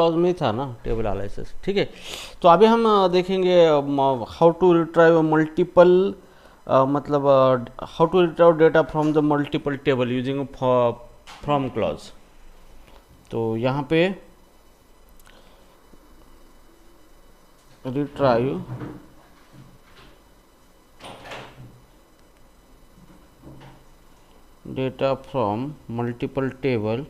Clause में ही था ना टेबल एनालिसिस, ठीक है। तो अभी हम देखेंगे हाउ टू रिट्राइव मल्टीपल, मतलब how to retrieve data from the multiple table using from clause. तो यहाँ पे retrieve data from multiple table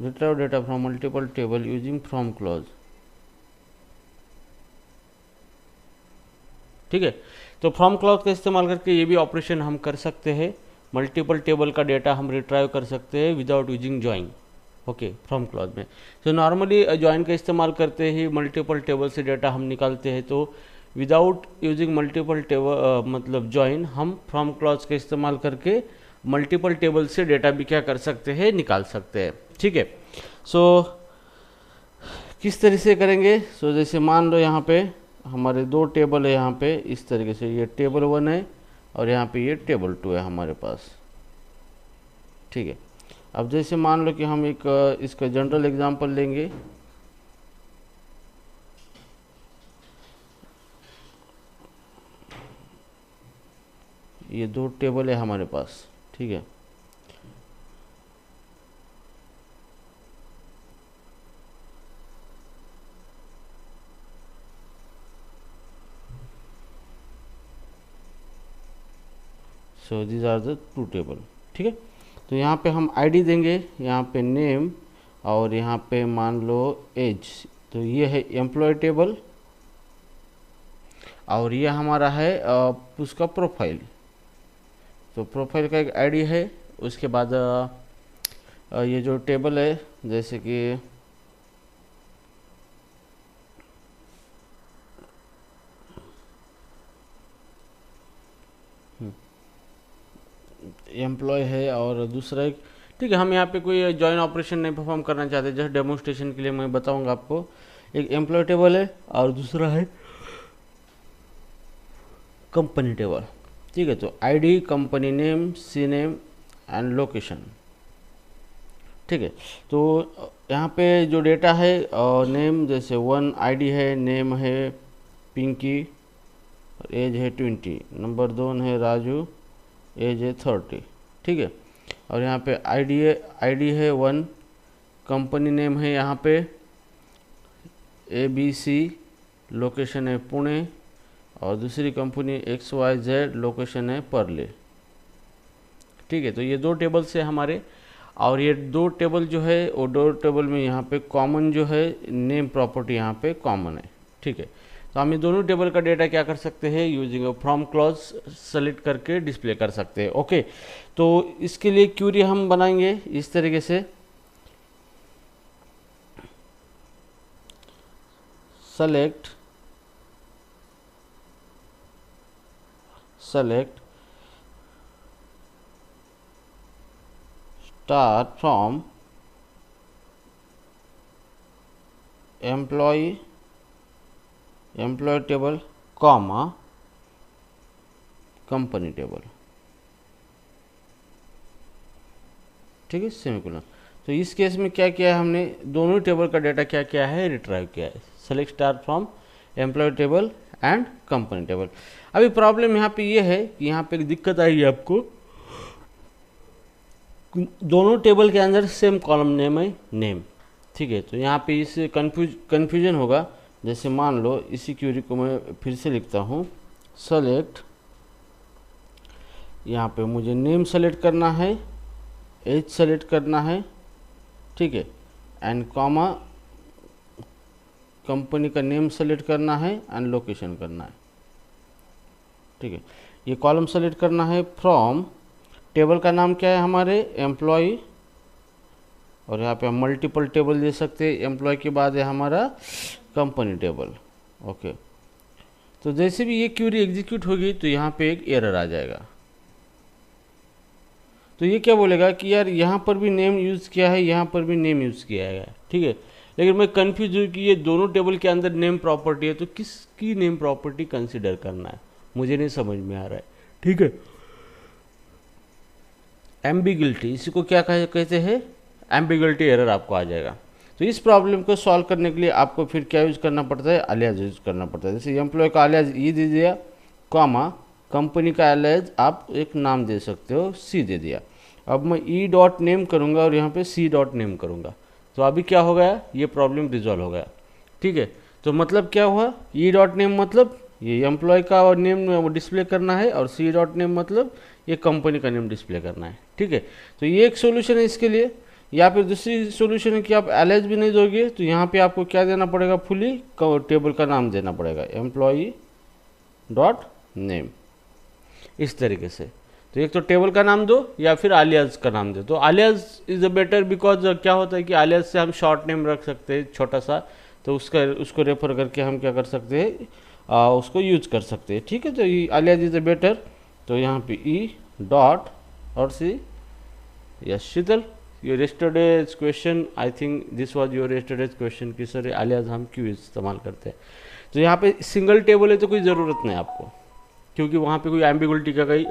retrieve data from multiple table using from clause, ठीक है। तो फ्रॉम क्लॉज का इस्तेमाल करके ये भी ऑपरेशन हम कर सकते हैं, मल्टीपल टेबल का डेटा हम रिट्राइव कर सकते हैं without using join, okay, from clause में। तो नॉर्मली ज्वाइन का इस्तेमाल करते ही मल्टीपल टेबल से डेटा हम निकालते हैं, तो विदाउट यूजिंग मल्टीपल टेबल मतलब ज्वाइन, हम फ्रॉम क्लॉज का इस्तेमाल करके मल्टीपल टेबल से डेटा भी क्या कर सकते हैं, निकाल सकते हैं, ठीक है। सो किस तरह से करेंगे? सो जैसे मान लो यहाँ पे हमारे दो टेबल है, यहाँ पे इस तरीके से ये टेबल 1 है और यहाँ पे ये टेबल 2 है हमारे पास, ठीक है। अब जैसे मान लो कि हम एक इसका जनरल एग्जांपल लेंगे, ये दो टेबल है हमारे पास, ठीक है। So these are the two table, ठीक है। तो यहाँ पे हम आईडी देंगे, यहाँ पे नेम और यहाँ पे मान लो एज। तो ये है एम्प्लॉय टेबल और ये हमारा है उसका प्रोफाइल। तो प्रोफाइल का एक आईडी है, उसके बाद ये जो टेबल है जैसे कि एम्प्लॉय है और दूसरा एक, ठीक है। हम यहाँ पे कोई जॉइन ऑपरेशन नहीं परफॉर्म करना चाहते, जस्ट डेमोन्स्ट्रेशन के लिए मैं बताऊंगा आपको। एक एम्प्लॉय टेबल है और दूसरा है कंपनी टेबल, ठीक है। तो ID, company name, C name and location, ठीक है। तो यहाँ पे जो डेटा है नेम जैसे 1 आईडी है, नेम है पिंकी, एज है 20, नंबर 2 है राजू, एज है 30, ठीक है। और यहाँ पे आईडी है 1, कंपनी नेम है यहाँ पे ABC, लोकेशन है पुणे और दूसरी कंपनी XYZ, लोकेशन है परले, ठीक है। तो ये दो टेबल से हमारे, और ये दो टेबल जो है वो दो टेबल में यहाँ पे कॉमन जो है नेम प्रॉपर्टी यहाँ पे कॉमन है, ठीक है। तो हम ये दोनों टेबल का डेटा क्या कर सकते हैं, यूजिंग फ्रॉम क्लॉज सेलेक्ट करके डिस्प्ले कर सकते हैं, ओके। तो इसके लिए क्यूरी हम बनाएंगे इस तरीके से, select star from employ table comma company table, ठीक है, सेमीकोलन। तो इस केस में क्या किया है हमने, दोनों टेबल का डेटा क्या किया है, रिट्राइव किया है, select star from employ table and company table. अभी प्रॉब्लम यहाँ पे ये है कि यहाँ पे एक दिक्कत आएगी आपको, दोनों टेबल के अंदर सेम कॉलम नेम है नेम, ठीक है। तो यहाँ पे इससे कन्फ्यूजन होगा। जैसे मान लो इसी क्यूरी को मैं फिर से लिखता हूँ, सेलेक्ट, यहाँ पे मुझे नेम सेलेक्ट करना है, एज सेलेक्ट करना है, ठीक है, एंड कॉमा कंपनी का नेम सेलेक्ट करना है एंड लोकेशन करना है, ठीक है। ये कॉलम सेलेक्ट करना है फ्रॉम, टेबल का नाम क्या है हमारे, एम्प्लॉय, और यहाँ पे हम मल्टीपल टेबल दे सकते हैं, एम्प्लॉय के बाद है हमारा कंपनी टेबल, ओके। तो जैसे भी ये क्यूरी एग्जीक्यूट होगी तो यहाँ पे एक एरर आ जाएगा। तो ये क्या बोलेगा कि यार यहाँ पर भी नेम यूज़ किया है, यहाँ पर भी नेम यूज़ किया है, ठीक है। लेकिन मैं कंफ्यूज हूँ कि ये दोनों टेबल के अंदर नेम प्रॉपर्टी है, तो किसकी नेम प्रॉपर्टी कंसिडर करना है, मुझे नहीं समझ में आ रहा है, ठीक है। एम्बिगुइटी, इसी को क्या कहते हैं, एम्बिगुइटी एरर आपको आ जाएगा। तो इस प्रॉब्लम को सॉल्व करने के लिए आपको फिर क्या यूज करना पड़ता है, अलियास यूज करना पड़ता है। जैसे एम्प्लॉय का अलियास ई दे दिया, कॉमा कंपनी का अलियास आप एक नाम दे सकते हो, सी दे दिया। अब मैं ई डॉट नेम करूँगा और यहाँ पे सी डॉट नेम करूँगा, तो अभी क्या हो गया, ये प्रॉब्लम रिजॉल्व हो गया। ठीक है, तो मतलब क्या हुआ, ई डॉट नेम मतलब ये एम्प्लॉय का नेम डिस्प्ले करना है, और सी डॉट नेम मतलब ये कंपनी का नेम डिस्प्ले करना है। ठीक है, तो ये एक सोल्यूशन है इसके लिए। या फिर दूसरी सोल्यूशन है कि आप एलियास भी नहीं दोगे, तो यहाँ पे आपको क्या देना पड़ेगा, फुली टेबल का नाम देना पड़ेगा, एम्प्लॉई डॉट नेम, इस तरीके से। तो एक तो टेबल का नाम दो या फिर आलियास का नाम दो। तो आलियास इज़ अ बेटर, बिकॉज क्या होता है कि आलियास से हम शॉर्ट नेम रख सकते हैं छोटा सा, तो उसको रेफर करके हम क्या कर सकते हैं, उसको यूज कर सकते हैं। ठीक है, तो ये आलियास इज़ अ बेटर। तो यहाँ पे ई डॉट और C, yes Sheetal, your yesterday's question, I think this was your yesterday's question कि सर अलियास हम क्यों इस्तेमाल करते हैं। तो यहाँ पे सिंगल टेबल है तो कोई ज़रूरत नहीं आपको, क्योंकि वहाँ पे कोई एम्बिगुइटी का कोई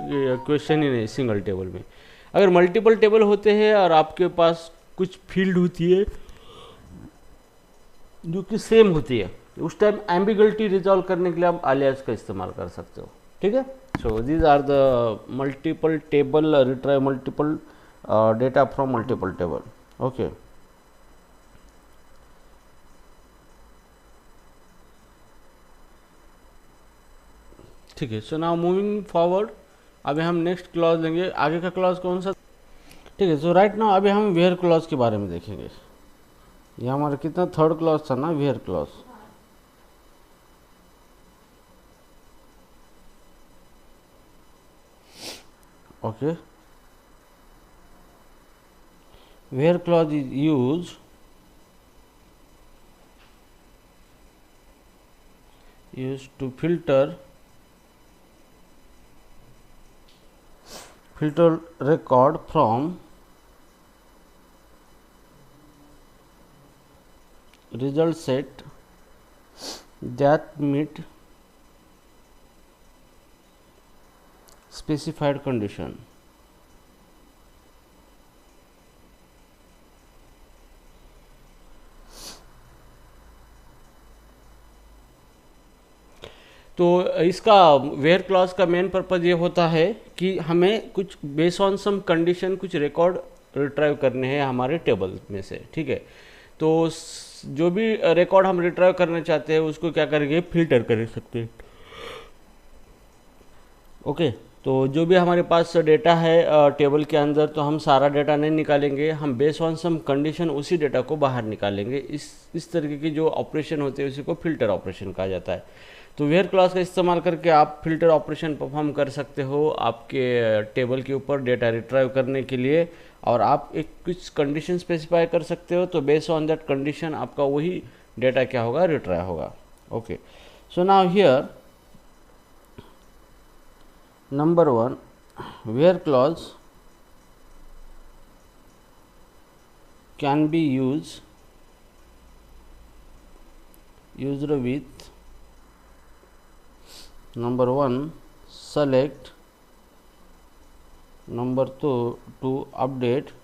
क्वेश्चन ही नहीं सिंगल टेबल में। अगर मल्टीपल टेबल होते हैं और आपके पास कुछ फील्ड होती है जो कि सेम होती है, उस टाइम एम्बिगुइटी रिजॉल्व करने के लिए आप अलियास का इस्तेमाल कर सकते हो। ठीक है, so these are the multiple table, retrieve multiple data from multiple table. Okay, ठीक है। सो नाउ मूविंग फॉरवर्ड, अभी हम नेक्स्ट क्लॉज लेंगे। आगे का क्लॉज कौन सा, ठीक है। सो राइट नाउ अभी हम वेयर क्लॉज के बारे में देखेंगे। ये हमारा कितना थर्ड क्लॉज था ना, where clause. Okay, where clause is used to filter record from result set that meet specified condition। तो इसका वेयर क्लॉज का मेन पर्पज़ ये होता है कि हमें कुछ बेस ऑन सम कंडीशन कुछ रिकॉर्ड रिट्राइव करने हैं हमारे टेबल में से। ठीक है, तो जो भी रिकॉर्ड हम रिट्राइव करना चाहते हैं उसको क्या करेंगे, फिल्टर कर सकते हैं। ओके, तो जो भी हमारे पास डेटा है टेबल के अंदर, तो हम सारा डेटा नहीं निकालेंगे, हम बेस ऑन सम कंडीशन उसी डेटा को बाहर निकालेंगे। इस तरीके की जो ऑपरेशन होते हैं उसी को फिल्टर ऑपरेशन कहा जाता है। तो वेयर क्लॉज का इस्तेमाल करके आप फिल्टर ऑपरेशन परफॉर्म कर सकते हो आपके टेबल के ऊपर डेटा रिट्राइव करने के लिए, और आप एक कुछ कंडीशन स्पेसिफाई कर सकते हो, तो बेस ऑन दैट कंडीशन आपका वही डेटा क्या होगा, रिट्राइव होगा। Okay, so now here number 1, where clause can be used with number 1 select, number 2 to update,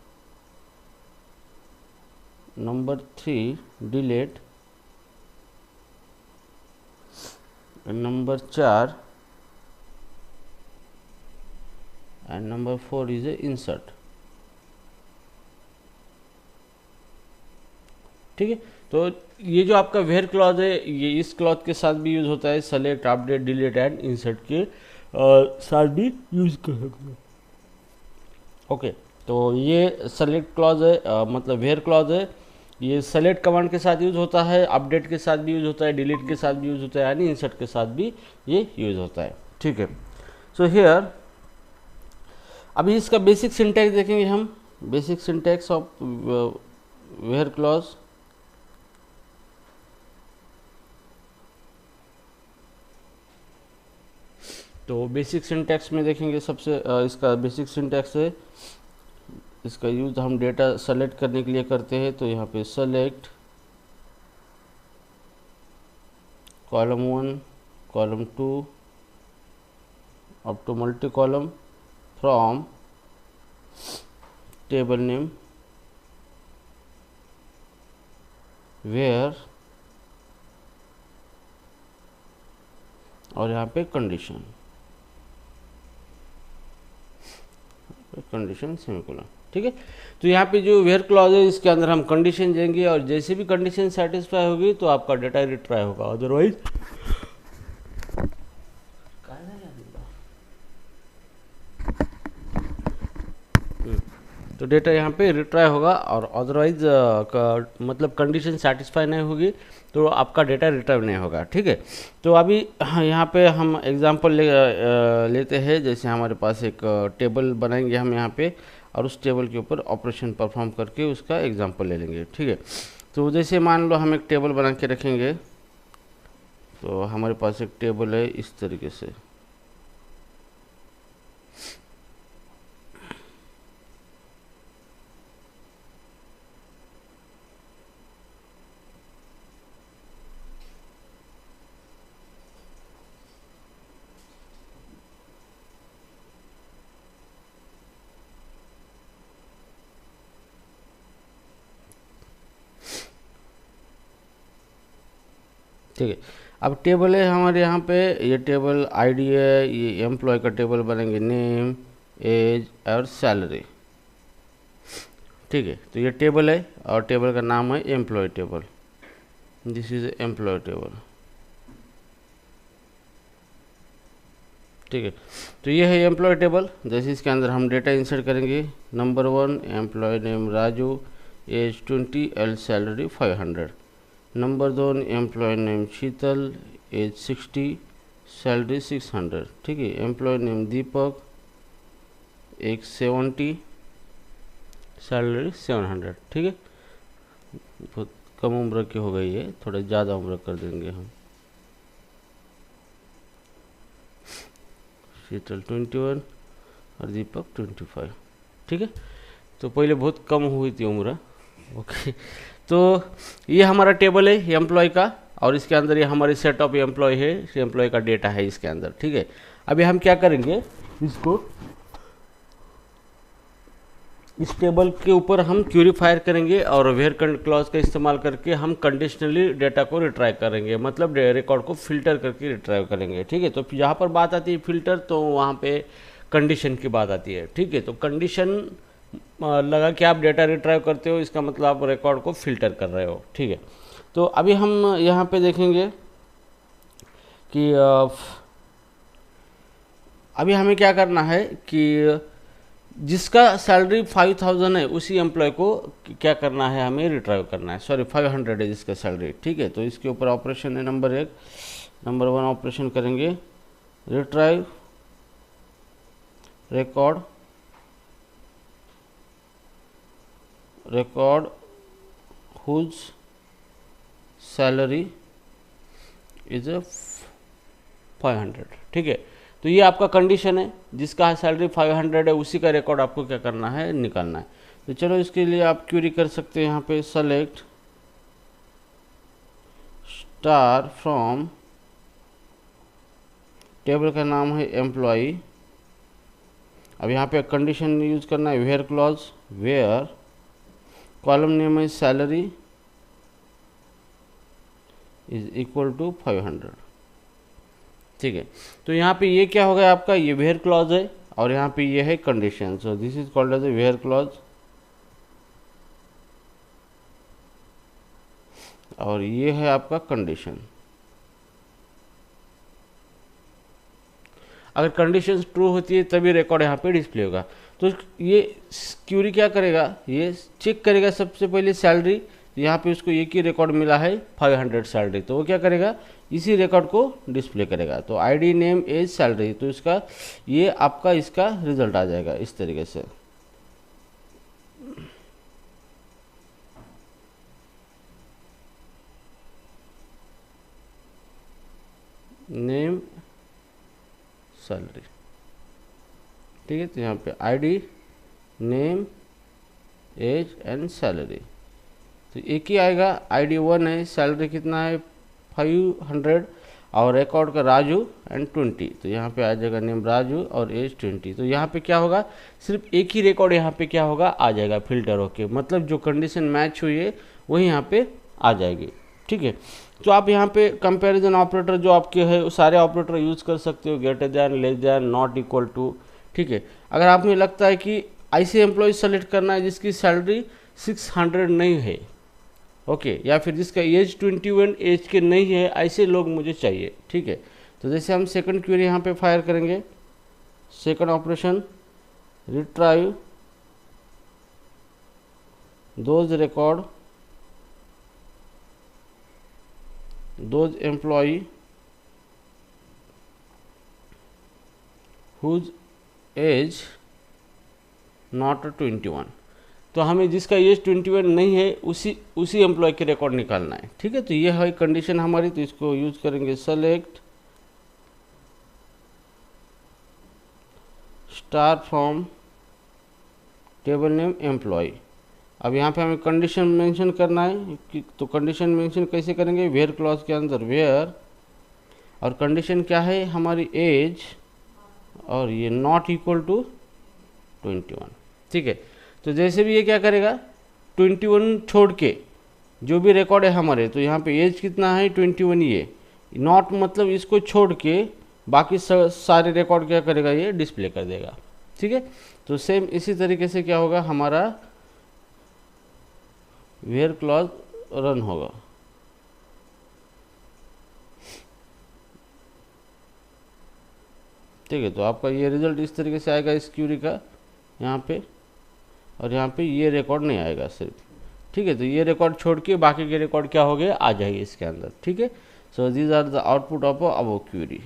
number 3 delete, and number 4 and number 4 is a insert। ठीक है, तो ये जो आपका वेयर क्लॉज है ये इस क्लॉज के साथ भी यूज होता है, select, update, delete and insert के साथ भी यूज कर सकते हैं। ओके, तो ये सेलेक्ट क्लॉज है, मतलब वेयर क्लॉज है, ये सेलेक्ट कमांड के साथ यूज होता है, अपडेट के साथ भी यूज होता है, डिलीट के साथ भी यूज होता है, यानी इंसर्ट के साथ भी ये यूज होता है। ठीक है, सो हियर अभी इसका बेसिक सिंटैक्स देखेंगे हम, basic syntax of where clause. तो बेसिक सिंटैक्स में देखेंगे सबसे इसका बेसिक सिंटैक्स है, इसका यूज हम डेटा सेलेक्ट करने के लिए करते हैं। तो यहाँ पे select column 1, column 2 up to multi column from table name where और यहाँ पे कंडीशन सेमीकोलन। ठीक है, तो यहाँ पे जो वेयर क्लॉज है इसके अंदर हम कंडीशन देंगे और जैसे भी कंडीशन सेटिस्फाई होगी तो आपका डेटा रिट्राई होगा, अदरवाइज तो डेटा यहाँ पे रिट्राई होगा और अदरवाइज मतलब कंडीशन सेटिस्फाई नहीं होगी तो आपका डेटा रिट्राइव नहीं होगा। ठीक है, तो अभी यहाँ पे हम एग्जांपल लेते हैं। जैसे हमारे पास एक टेबल बनाएंगे हम यहाँ पे और उस टेबल के ऊपर ऑपरेशन परफॉर्म करके उसका एग्जांपल ले लेंगे। ठीक है, तो जैसे मान लो हम एक टेबल बना के रखेंगे, तो हमारे पास एक टेबल है इस तरीके से। ठीक है, अब टेबल है हमारे यहाँ पे, ये टेबल आईडी है, ये एम्प्लॉय का टेबल बनेंगे, नेम, एज और सैलरी। ठीक है, तो ये टेबल है और टेबल का नाम है employee table. This is employee table. ठीक है, तो ये है एम्प्लॉय टेबल। जैसे इसके अंदर हम डेटा इंसर्ट करेंगे, number 1 employee name Raju, age 20 एल salary 500। Number 2 employee name Sheetal, age 60 salary 600। ठीक है, एम्प्लॉय नेम दीपक, एक 70 सैलरी 700। ठीक है, बहुत कम उम्र की हो गई है, थोड़ा ज़्यादा उम्र कर देंगे हम। शीतल 21 और दीपक 25। ठीक है, तो पहले बहुत कम हुई थी उम्र। ओके, तो ये हमारा टेबल है एम्प्लॉय का और इसके अंदर ये हमारे सेट ऑफ एम्प्लॉय है, एम्प्लॉय का डेटा है इसके अंदर। ठीक है, अभी हम क्या करेंगे, इसको इस टेबल के ऊपर हम क्यूरीफायर करेंगे और वेयर क्लॉज का इस्तेमाल करके हम कंडीशनली डेटा को रिट्राइव करेंगे, मतलब रिकॉर्ड को फिल्टर करके रिट्राइव करेंगे। ठीक है, तो जहाँ पर बात आती है फिल्टर, तो वहाँ पे कंडीशन की बात आती है। ठीक है, तो कंडीशन लगा कि आप डेटा रिट्राइव करते हो, इसका मतलब आप रिकॉर्ड को फिल्टर कर रहे हो। ठीक है, तो अभी हम यहाँ पे देखेंगे कि अभी हमें क्या करना है कि जिसका सैलरी 5000 है उसी एम्प्लॉय को क्या करना है, हमें रिट्राइव करना है। सॉरी 500 है जिसका सैलरी। ठीक है, तो इसके ऊपर ऑपरेशन है नंबर 1, नंबर 1 ऑपरेशन करेंगे, retrieve record whose salary is 500। ठीक है, तो ये आपका कंडीशन है, जिसका सैलरी 500 है उसी का रिकॉर्ड आपको क्या करना है, निकालना है। तो चलो इसके लिए आप क्वेरी कर सकते हैं यहाँ पे, सेलेक्ट स्टार फ्रॉम, टेबल का नाम है एम्प्लॉय। अब यहाँ पे कंडीशन यूज करना है, where clause, where column name है सैलरी इज इक्वल टू 500। ठीक है, तो यहाँ पे ये क्या हो गया आपका, ये वेयर क्लॉज है और यहाँ पे ये है condition. So this is called as a where clause और ये है आपका कंडीशन। अगर कंडीशन ट्रू होती है तभी रिकॉर्ड यहाँ पे डिस्प्ले होगा। तो ये क्यूरी क्या करेगा, ये चेक करेगा सबसे पहले सैलरी, यहाँ पे उसको एक ही रिकॉर्ड मिला है 500 सैलरी, तो वो क्या करेगा, इसी रिकॉर्ड को डिस्प्ले करेगा। तो आईडी नेम एज सैलरी, तो इसका ये आपका इसका रिजल्ट आ जाएगा इस तरीके से। Name salary. ठीक है, तो यहाँ पे ID name age and salary, तो एक ही आएगा। आईडी 1 है, सैलरी कितना है 500 और रिकॉर्ड का राजू एंड 20, तो यहाँ पे आ जाएगा नेम राजू और एज 20। तो यहाँ पे क्या होगा, सिर्फ एक ही रिकॉर्ड यहाँ पे क्या होगा, आ जाएगा फिल्टर होके, मतलब जो कंडीशन मैच हुई है वही यहाँ पे आ जाएगी। ठीक है, तो आप यहाँ पे कंपैरिजन ऑपरेटर जो आपके है वो सारे ऑपरेटर यूज़ कर सकते हो, greater than, less than, not equal to. ठीक है, अगर आपको लगता है कि ऐसे एम्प्लॉय सेलेक्ट करना है जिसकी सैलरी 600 नहीं है, ओके, या फिर जिसका एज 21 एज के नहीं है, ऐसे लोग मुझे चाहिए। ठीक है, तो जैसे हम सेकंड क्वेरी यहाँ पे फायर करेंगे, second operation, retrieve those record those employee whose age not 21, तो हमें जिसका एज 21 नहीं है उसी एम्प्लॉय के रिकॉर्ड निकालना है। ठीक है, तो ये है कंडीशन हमारी, तो इसको यूज करेंगे select star from table name employee. अब यहाँ पे हमें कंडीशन मेंशन करना है कि, तो कंडीशन मेंशन कैसे करेंगे, वेयर क्लॉज के अंदर वेयर, और कंडीशन क्या है हमारी एज, और ये नॉट इक्वल टू 21। ठीक है, तो जैसे भी ये क्या करेगा, 21 छोड़ के जो भी रिकॉर्ड है हमारे, तो यहाँ पे एज कितना है 21, ये नॉट मतलब इसको छोड़ के बाकी सारे रिकॉर्ड क्या करेगा, ये डिस्प्ले कर देगा। ठीक है, तो सेम इसी तरीके से क्या होगा, हमारा वेयर क्लॉज रन होगा। ठीक है, तो आपका ये रिजल्ट इस तरीके से आएगा इस क्यूरी का यहाँ पे, और यहाँ पे ये रिकॉर्ड नहीं आएगा सिर्फ। ठीक है, तो ये रिकॉर्ड छोड़ के बाकी के रिकॉर्ड क्या हो गए, आ जाएंगे इसके अंदर। ठीक है, so these are the output of above query.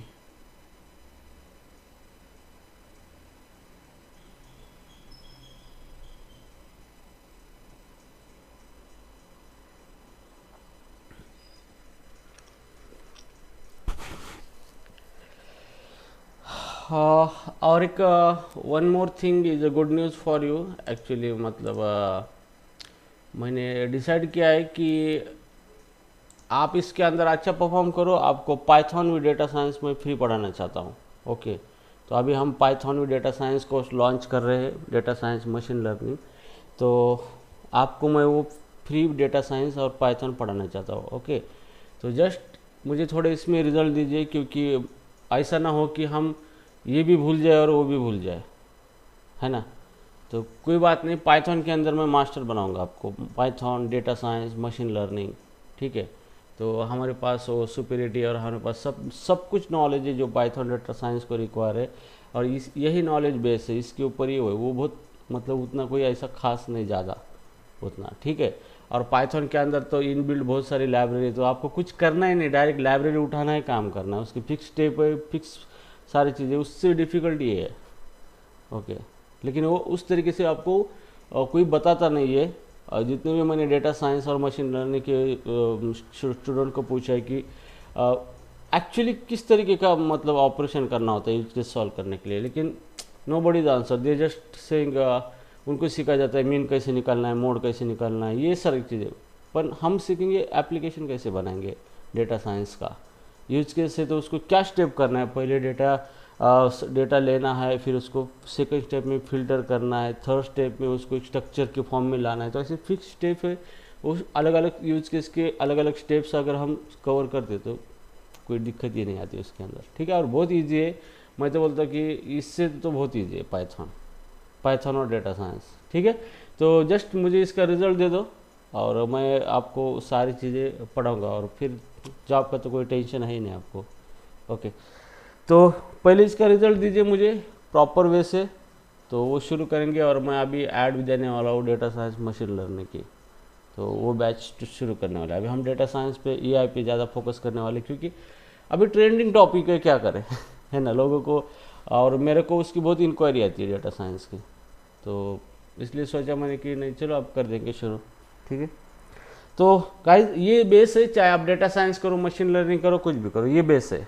और एक one more thing is a good news for you actually, मतलब मैंने डिसाइड किया है कि आप इसके अंदर अच्छा परफॉर्म करो, आपको पाइथन विद डेटा साइंस में फ्री पढ़ाना चाहता हूँ। ओके, तो अभी हम Python with data science course launch कर रहे हैं, डेटा साइंस मशीन लर्निंग, तो आपको मैं वो फ्री डेटा साइंस और पाइथन पढ़ाना चाहता हूँ। ओके, तो जस्ट मुझे थोड़े इसमें रिजल्ट दीजिए, क्योंकि ऐसा ना हो कि हम ये भी भूल जाए और वो भी भूल जाए, है ना। तो कोई बात नहीं, पाइथन के अंदर मैं मास्टर बनाऊंगा आपको, Python, data science, machine learning. ठीक है, तो हमारे पास वो सुपीरियरिटी और हमारे पास सब कुछ नॉलेज है जो पाइथन डेटा साइंस को रिक्वायर है, और यही नॉलेज बेस है, इसके ऊपर ही वो बहुत मतलब उतना कोई ऐसा खास नहीं ज़्यादा उतना। ठीक है, और पाइथन के अंदर तो इनबिल्ड बहुत सारी लाइब्रेरी, तो आपको कुछ करना ही नहीं, डायरेक्ट लाइब्रेरी उठाना है, काम करना है, उसकी फिक्स स्टेप है, फिक्स सारी चीज़ें, उससे डिफ़िकल्ट ये है। ओके, लेकिन वो उस तरीके से आपको कोई बताता नहीं है। जितने भी मैंने डेटा साइंस और मशीन लर्निंग के स्टूडेंट को पूछा है कि एक्चुअली किस तरीके का मतलब ऑपरेशन करना होता है यूज केस सॉल्व करने के लिए, लेकिन nobody is answer, they just saying, उनको सीखा जाता है मीन कैसे निकालना है, मोड कैसे निकालना है, ये सारी चीज़ें। पर हम सीखेंगे एप्लीकेशन कैसे बनाएंगे डेटा साइंस का, यूज केस से तो उसको क्या स्टेप करना है, पहले डेटा लेना है, फिर उसको सेकंड स्टेप में फिल्टर करना है, थर्ड स्टेप में उसको स्ट्रक्चर के फॉर्म में लाना है। तो ऐसे फिक्स स्टेप है, उस अलग अलग यूज केस के अलग अलग स्टेप्स अगर हम कवर करते तो कोई दिक्कत ही नहीं आती उसके अंदर। ठीक है, और बहुत ईजी है, मैं तो बोलता कि इससे तो बहुत ईजी है पाइथन और डेटा साइंस। ठीक है, तो जस्ट मुझे इसका रिजल्ट दे दो और मैं आपको सारी चीज़ें पढ़ाऊँगा, और फिर जॉब का तो कोई टेंशन है ही नहीं आपको। ओके, तो पहले इसका रिजल्ट दीजिए मुझे प्रॉपर वे से, तो वो शुरू करेंगे। और मैं अभी ऐड भी देने वाला हूँ डेटा साइंस मशीन लर्निंग की, तो वो बैच शुरू करने वाला है। अभी हम डेटा साइंस पे एआई पे ज़्यादा फोकस करने वाले, क्योंकि अभी ट्रेंडिंग टॉपिक है, क्या करें है ना लोगों को, और मेरे को उसकी बहुत इंक्वायरी आती है डेटा साइंस की, तो इसलिए सोचा मैंने कि नहीं चलो अब कर देंगे शुरू। ठीक है, तो गाइस ये बेस है, चाहे आप डेटा साइंस करो, मशीन लर्निंग करो, कुछ भी करो, ये बेस है,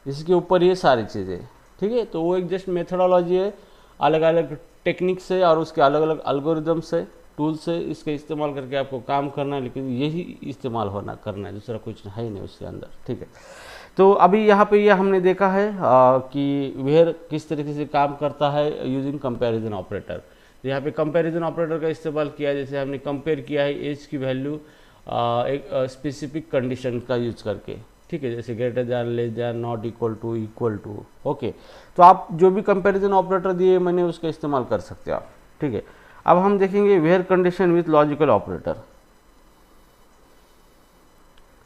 इसके ऊपर ये सारी चीज़ें। ठीक है, तो वो एक जस्ट मेथडोलॉजी है, अलग अलग टेक्निक से और उसके अलग अलग एल्गोरिदम से, टूल से इसका इस्तेमाल करके आपको काम करना है, लेकिन यही इस्तेमाल करना है, दूसरा कुछ है ही नहीं उसके अंदर। ठीक है, तो अभी यहाँ पे ये हमने देखा है कि वेयर किस तरीके से काम करता है यूजिंग कंपैरिजन ऑपरेटर। तो यहाँ पे कंपैरिजन ऑपरेटर का इस्तेमाल किया, जैसे हमने कंपेयर किया है एज की वैल्यू एक स्पेसिफिक कंडीशन का यूज करके, ठीक है, जैसे greater than, less than, not equal to, okay. तो आप जो भी कंपैरिजन ऑपरेटर दिए मैंने उसका इस्तेमाल कर सकते हो आप, ठीक है। अब हम देखेंगे where condition with logical operator,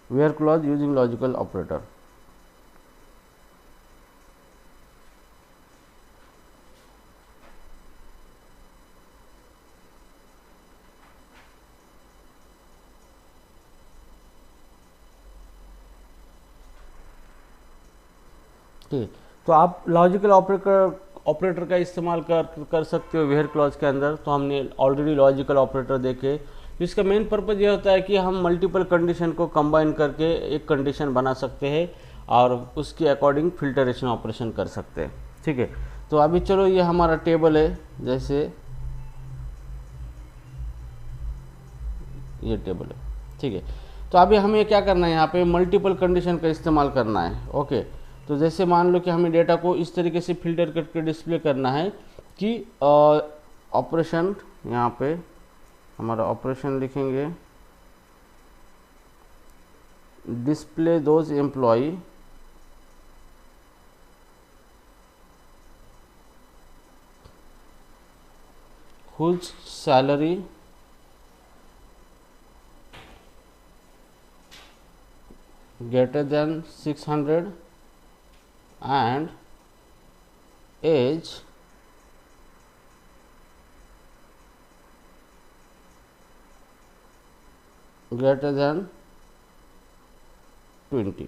where clause using logical operator. ठीक, तो आप लॉजिकल ऑपरेटर का इस्तेमाल कर सकते हो वेयर क्लॉज के अंदर। तो हमने ऑलरेडी लॉजिकल ऑपरेटर देखे, तो इसका मेन पर्पज़ ये होता है कि हम मल्टीपल कंडीशन को कंबाइन करके एक कंडीशन बना सकते हैं और उसके अकॉर्डिंग फिल्टरेशन ऑपरेशन कर सकते हैं, ठीक है। तो अभी चलो ये हमारा टेबल है, जैसे ये टेबल है, ठीक है। तो अभी हमें क्या करना है, यहाँ पे मल्टीपल कंडीशन का इस्तेमाल करना है, ओके। तो जैसे मान लो कि हमें डेटा को इस तरीके से फिल्टर करके डिस्प्ले करना है कि ऑपरेशन, यहाँ पे हमारा ऑपरेशन लिखेंगे display those employee whose salary greater than 600 and age greater than 20,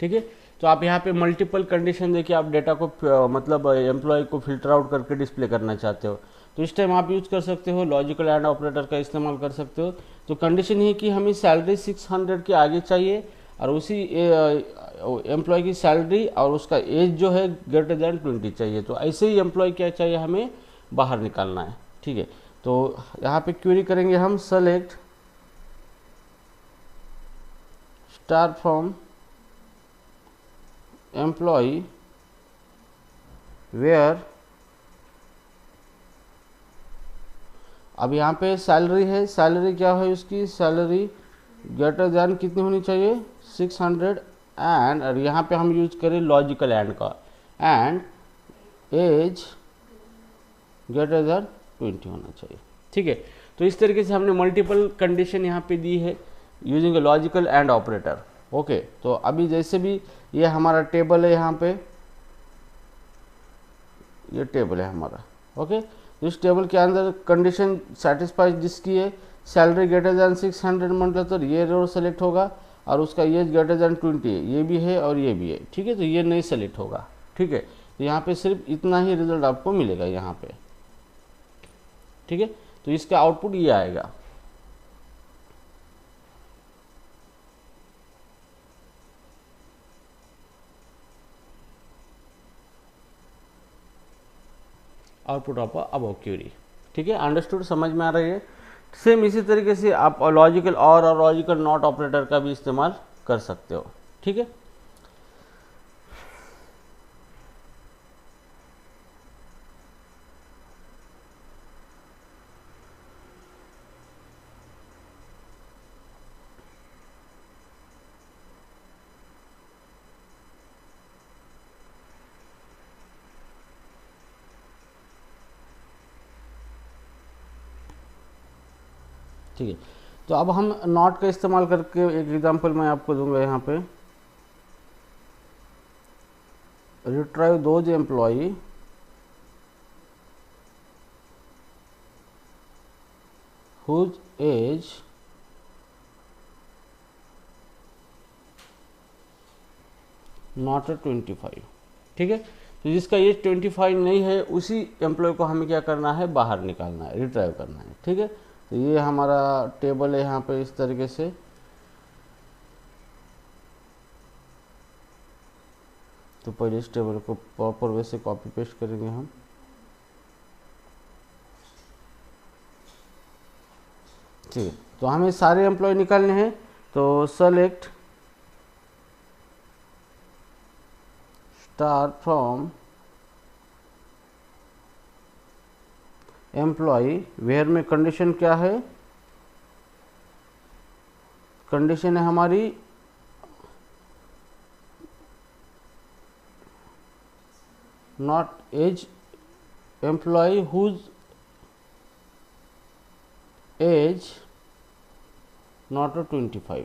ठीक है। तो आप यहाँ पे मल्टीपल कंडीशन देखिए, आप डेटा को मतलब एम्प्लॉय को फिल्टर आउट करके डिस्प्ले करना चाहते हो, तो इस टाइम आप यूज कर सकते हो लॉजिकल एंड ऑपरेटर का इस्तेमाल कर सकते हो। तो कंडीशन ये कि हमें सैलरी 600 के आगे चाहिए और उसी एम्प्लॉय की सैलरी और उसका एज जो है ग्रेटर दैन 20 चाहिए। तो ऐसे ही एम्प्लॉय क्या चाहिए हमें बाहर निकालना है, ठीक है। तो यहाँ पे क्वेरी करेंगे हम select star from employee where, अब यहाँ पे सैलरी है, सैलरी क्या है उसकी, सैलरी ग्रेटर दैन कितनी होनी चाहिए 600 एंड, और यहाँ पे हम यूज करें लॉजिकल एंड का, एंड एज ग्रेटर दैन 20 होना चाहिए, ठीक है। तो इस तरीके से हमने मल्टीपल कंडीशन यहाँ पे दी है using logical and operator, okay. तो अभी जैसे भी ये हमारा टेबल है, यहाँ पे ये टेबल है हमारा, ओके। तो इस टेबल के अंदर कंडीशन सेटिस्फाई जिसकी है सैलरी ग्रेटर दैन 600 मतलब तो ये रो सेलेक्ट होगा और उसका एज ग्रेटर दैन 20 है, ये भी है और ये भी है, ठीक है। तो ये नहीं सेलेक्ट होगा, ठीक है। तो यहाँ पे सिर्फ इतना ही रिजल्ट आपको मिलेगा यहाँ पे, ठीक है। तो इसका आउटपुट ये आएगा, आउटपुट ऑफ अबव क्वेरी, ठीक है। अंडरस्टूड, समझ में आ रही है। सेम इसी तरीके से आप लॉजिकल और लॉजिकल नॉट ऑपरेटर का भी इस्तेमाल कर सकते हो, ठीक है। ठीक है, तो अब हम नॉट का इस्तेमाल करके एक एग्जांपल मैं आपको दूंगा यहाँ पे, retrieve those employee whose age not 25, ठीक है। तो जिसका एज 25 नहीं है उसी एम्प्लॉय को हमें क्या करना है, बाहर निकालना है, रिट्राइव करना है, ठीक है। तो ये हमारा टेबल है यहाँ पे इस तरीके से, तो पहले इस टेबल को प्रॉपर वे से कॉपी पेस्ट करेंगे हम, ठीक है। तो हमें सारे एम्प्लॉय निकालने हैं, तो select start from employee, where में कंडीशन क्या है, कंडीशन है हमारी not age employee whose age not 25।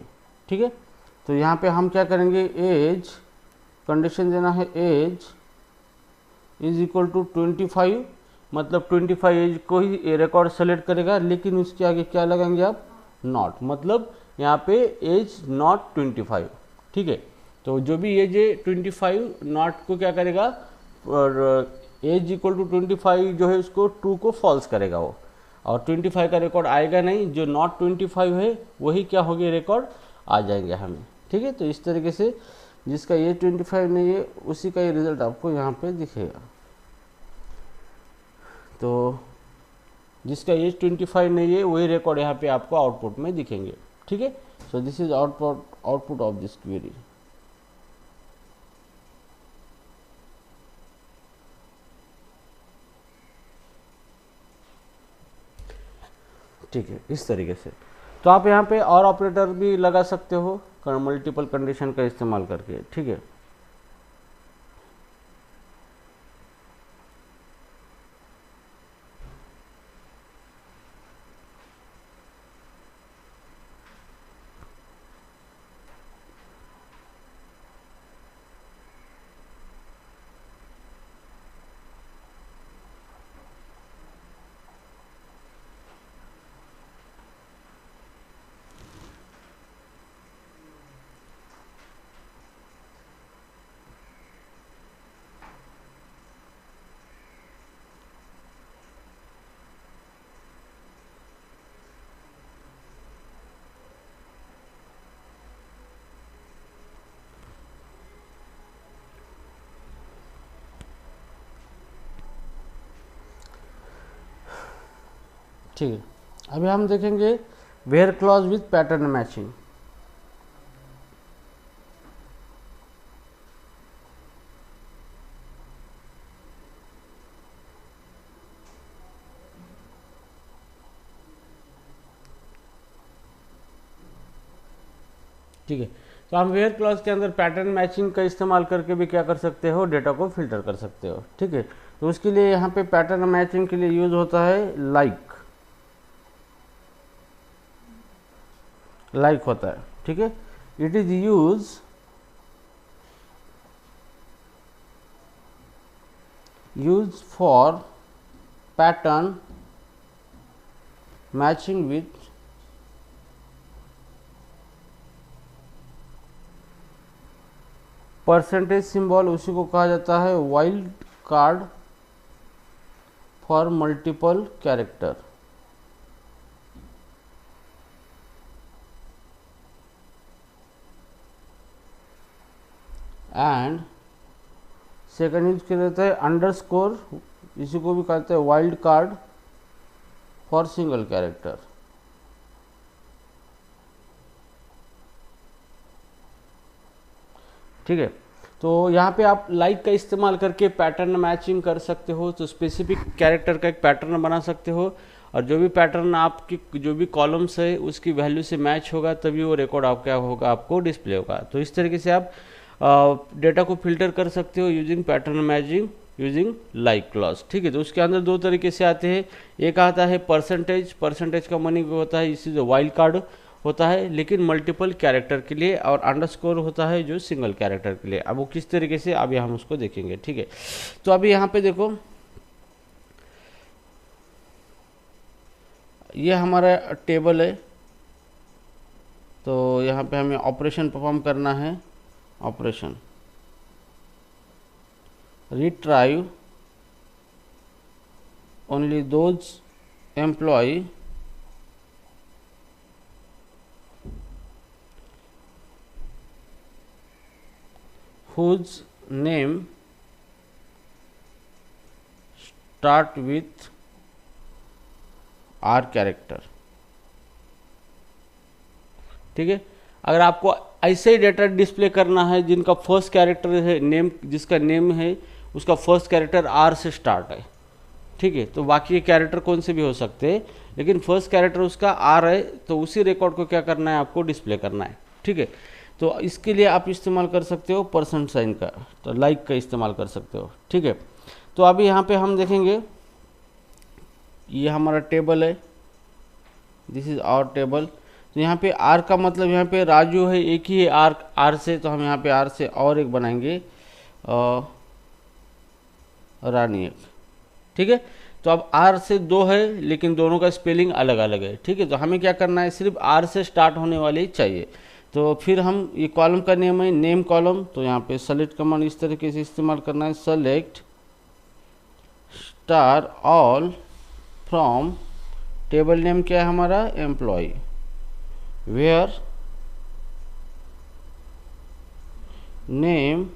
ठीक है, तो यहाँ पे हम क्या करेंगे, एज कंडीशन देना है, एज इज इक्वल टू 25, मतलब 25 एज को ही रिकॉर्ड सेलेक्ट करेगा, लेकिन उसके आगे क्या लगाएंगे आप, नॉट, मतलब यहाँ पे एज नॉट 25। ठीक है, तो जो भी एज है 25, नॉट को क्या करेगा, और एज इक्वल टू 25 जो है उसको ट्रू को फॉल्स करेगा वो, और 25 का रिकॉर्ड आएगा नहीं, जो नॉट 25 है वही क्या हो गया, रिकॉर्ड आ जाएंगे हमें। ठीक है, तो इस तरीके से जिसका एज 25 नहीं है उसी का ये रिजल्ट आपको यहाँ पे दिखेगा। तो जिसका एज 25 नहीं है वही रिकॉर्ड यहाँ पे आपको आउटपुट में दिखेंगे। ठीक है, सो this is output of this query. ठीक है, इस तरीके से। तो आप यहाँ पे और ऑपरेटर भी लगा सकते हो मल्टीपल कंडीशन का इस्तेमाल करके। ठीक है, ठीक है, अभी हम देखेंगे where clause with pattern matching. ठीक है, तो हम वेयर क्लॉज के अंदर पैटर्न मैचिंग का इस्तेमाल करके भी क्या कर सकते हो, डेटा को फिल्टर कर सकते हो। ठीक है, तो उसके लिए यहाँ पे पैटर्न मैचिंग के लिए यूज होता है लाइक होता है। ठीक है, it is use for pattern matching with percentage symbol, उसी को कहा जाता है wild card for multiple character. And second use किया जाता है अंडरस्कोर, इसी को भी कहते हैं wild card for single character. ठीक है, तो यहाँ पे आप लाइक का इस्तेमाल करके पैटर्न मैचिंग कर सकते हो, तो स्पेसिफिक कैरेक्टर का एक पैटर्न बना सकते हो, और जो भी पैटर्न आपकी जो भी कॉलम्स है उसकी वैल्यू से मैच होगा तभी वो रिकॉर्ड आप क्या होगा, आपको डिस्प्ले होगा। तो इस तरीके से आप डेटा को फिल्टर कर सकते हो using pattern matching using like clause. ठीक है, तो उसके अंदर दो तरीके से आते हैं, एक आता है परसेंटेज का मनी होता है, इसी जो वाइल्ड कार्ड होता है लेकिन मल्टीपल कैरेक्टर के लिए, और अंडरस्कोर होता है जो सिंगल कैरेक्टर के लिए। अब वो किस तरीके से अभी हम उसको देखेंगे। ठीक है, तो अभी यहाँ पे देखो, ये हमारा टेबल है, तो यहाँ पे हमें ऑपरेशन परफॉर्म करना है। Operation retrieve only those employee whose name start with R character. ठीक है, अगर आपको ऐसे ही डेटा डिस्प्ले करना है जिनका फर्स्ट कैरेक्टर है नेम, जिसका नेम है उसका फर्स्ट कैरेक्टर आर से स्टार्ट है, ठीक है। तो बाकी के कैरेक्टर कौन से भी हो सकते हैं, लेकिन फर्स्ट कैरेक्टर उसका आर है, तो उसी रिकॉर्ड को क्या करना है, आपको डिस्प्ले करना है, ठीक है। तो इसके लिए आप इस्तेमाल कर सकते हो परसेंट साइन का, तो लाइक का इस्तेमाल कर सकते हो, ठीक है। तो अभी यहाँ पे हम देखेंगे, ये हमारा टेबल है, दिस इज आवर टेबल। तो यहाँ पे आर का मतलब यहाँ पे राजू है, एक ही है आर से, तो हम यहाँ पे आर से और एक बनाएंगे रानी एक, ठीक है। तो अब आर से दो है, लेकिन दोनों का स्पेलिंग अलग अलग है, ठीक है। तो हमें क्या करना है, सिर्फ आर से स्टार्ट होने वाले ही चाहिए। तो फिर हम, ये कॉलम का नेम है नेम कॉलम, तो यहाँ पे सेलेक्ट कमांड इस तरीके से इस्तेमाल करना है, select star all from, table name क्या है हमारा, एम्प्लॉय, वेयर नेम,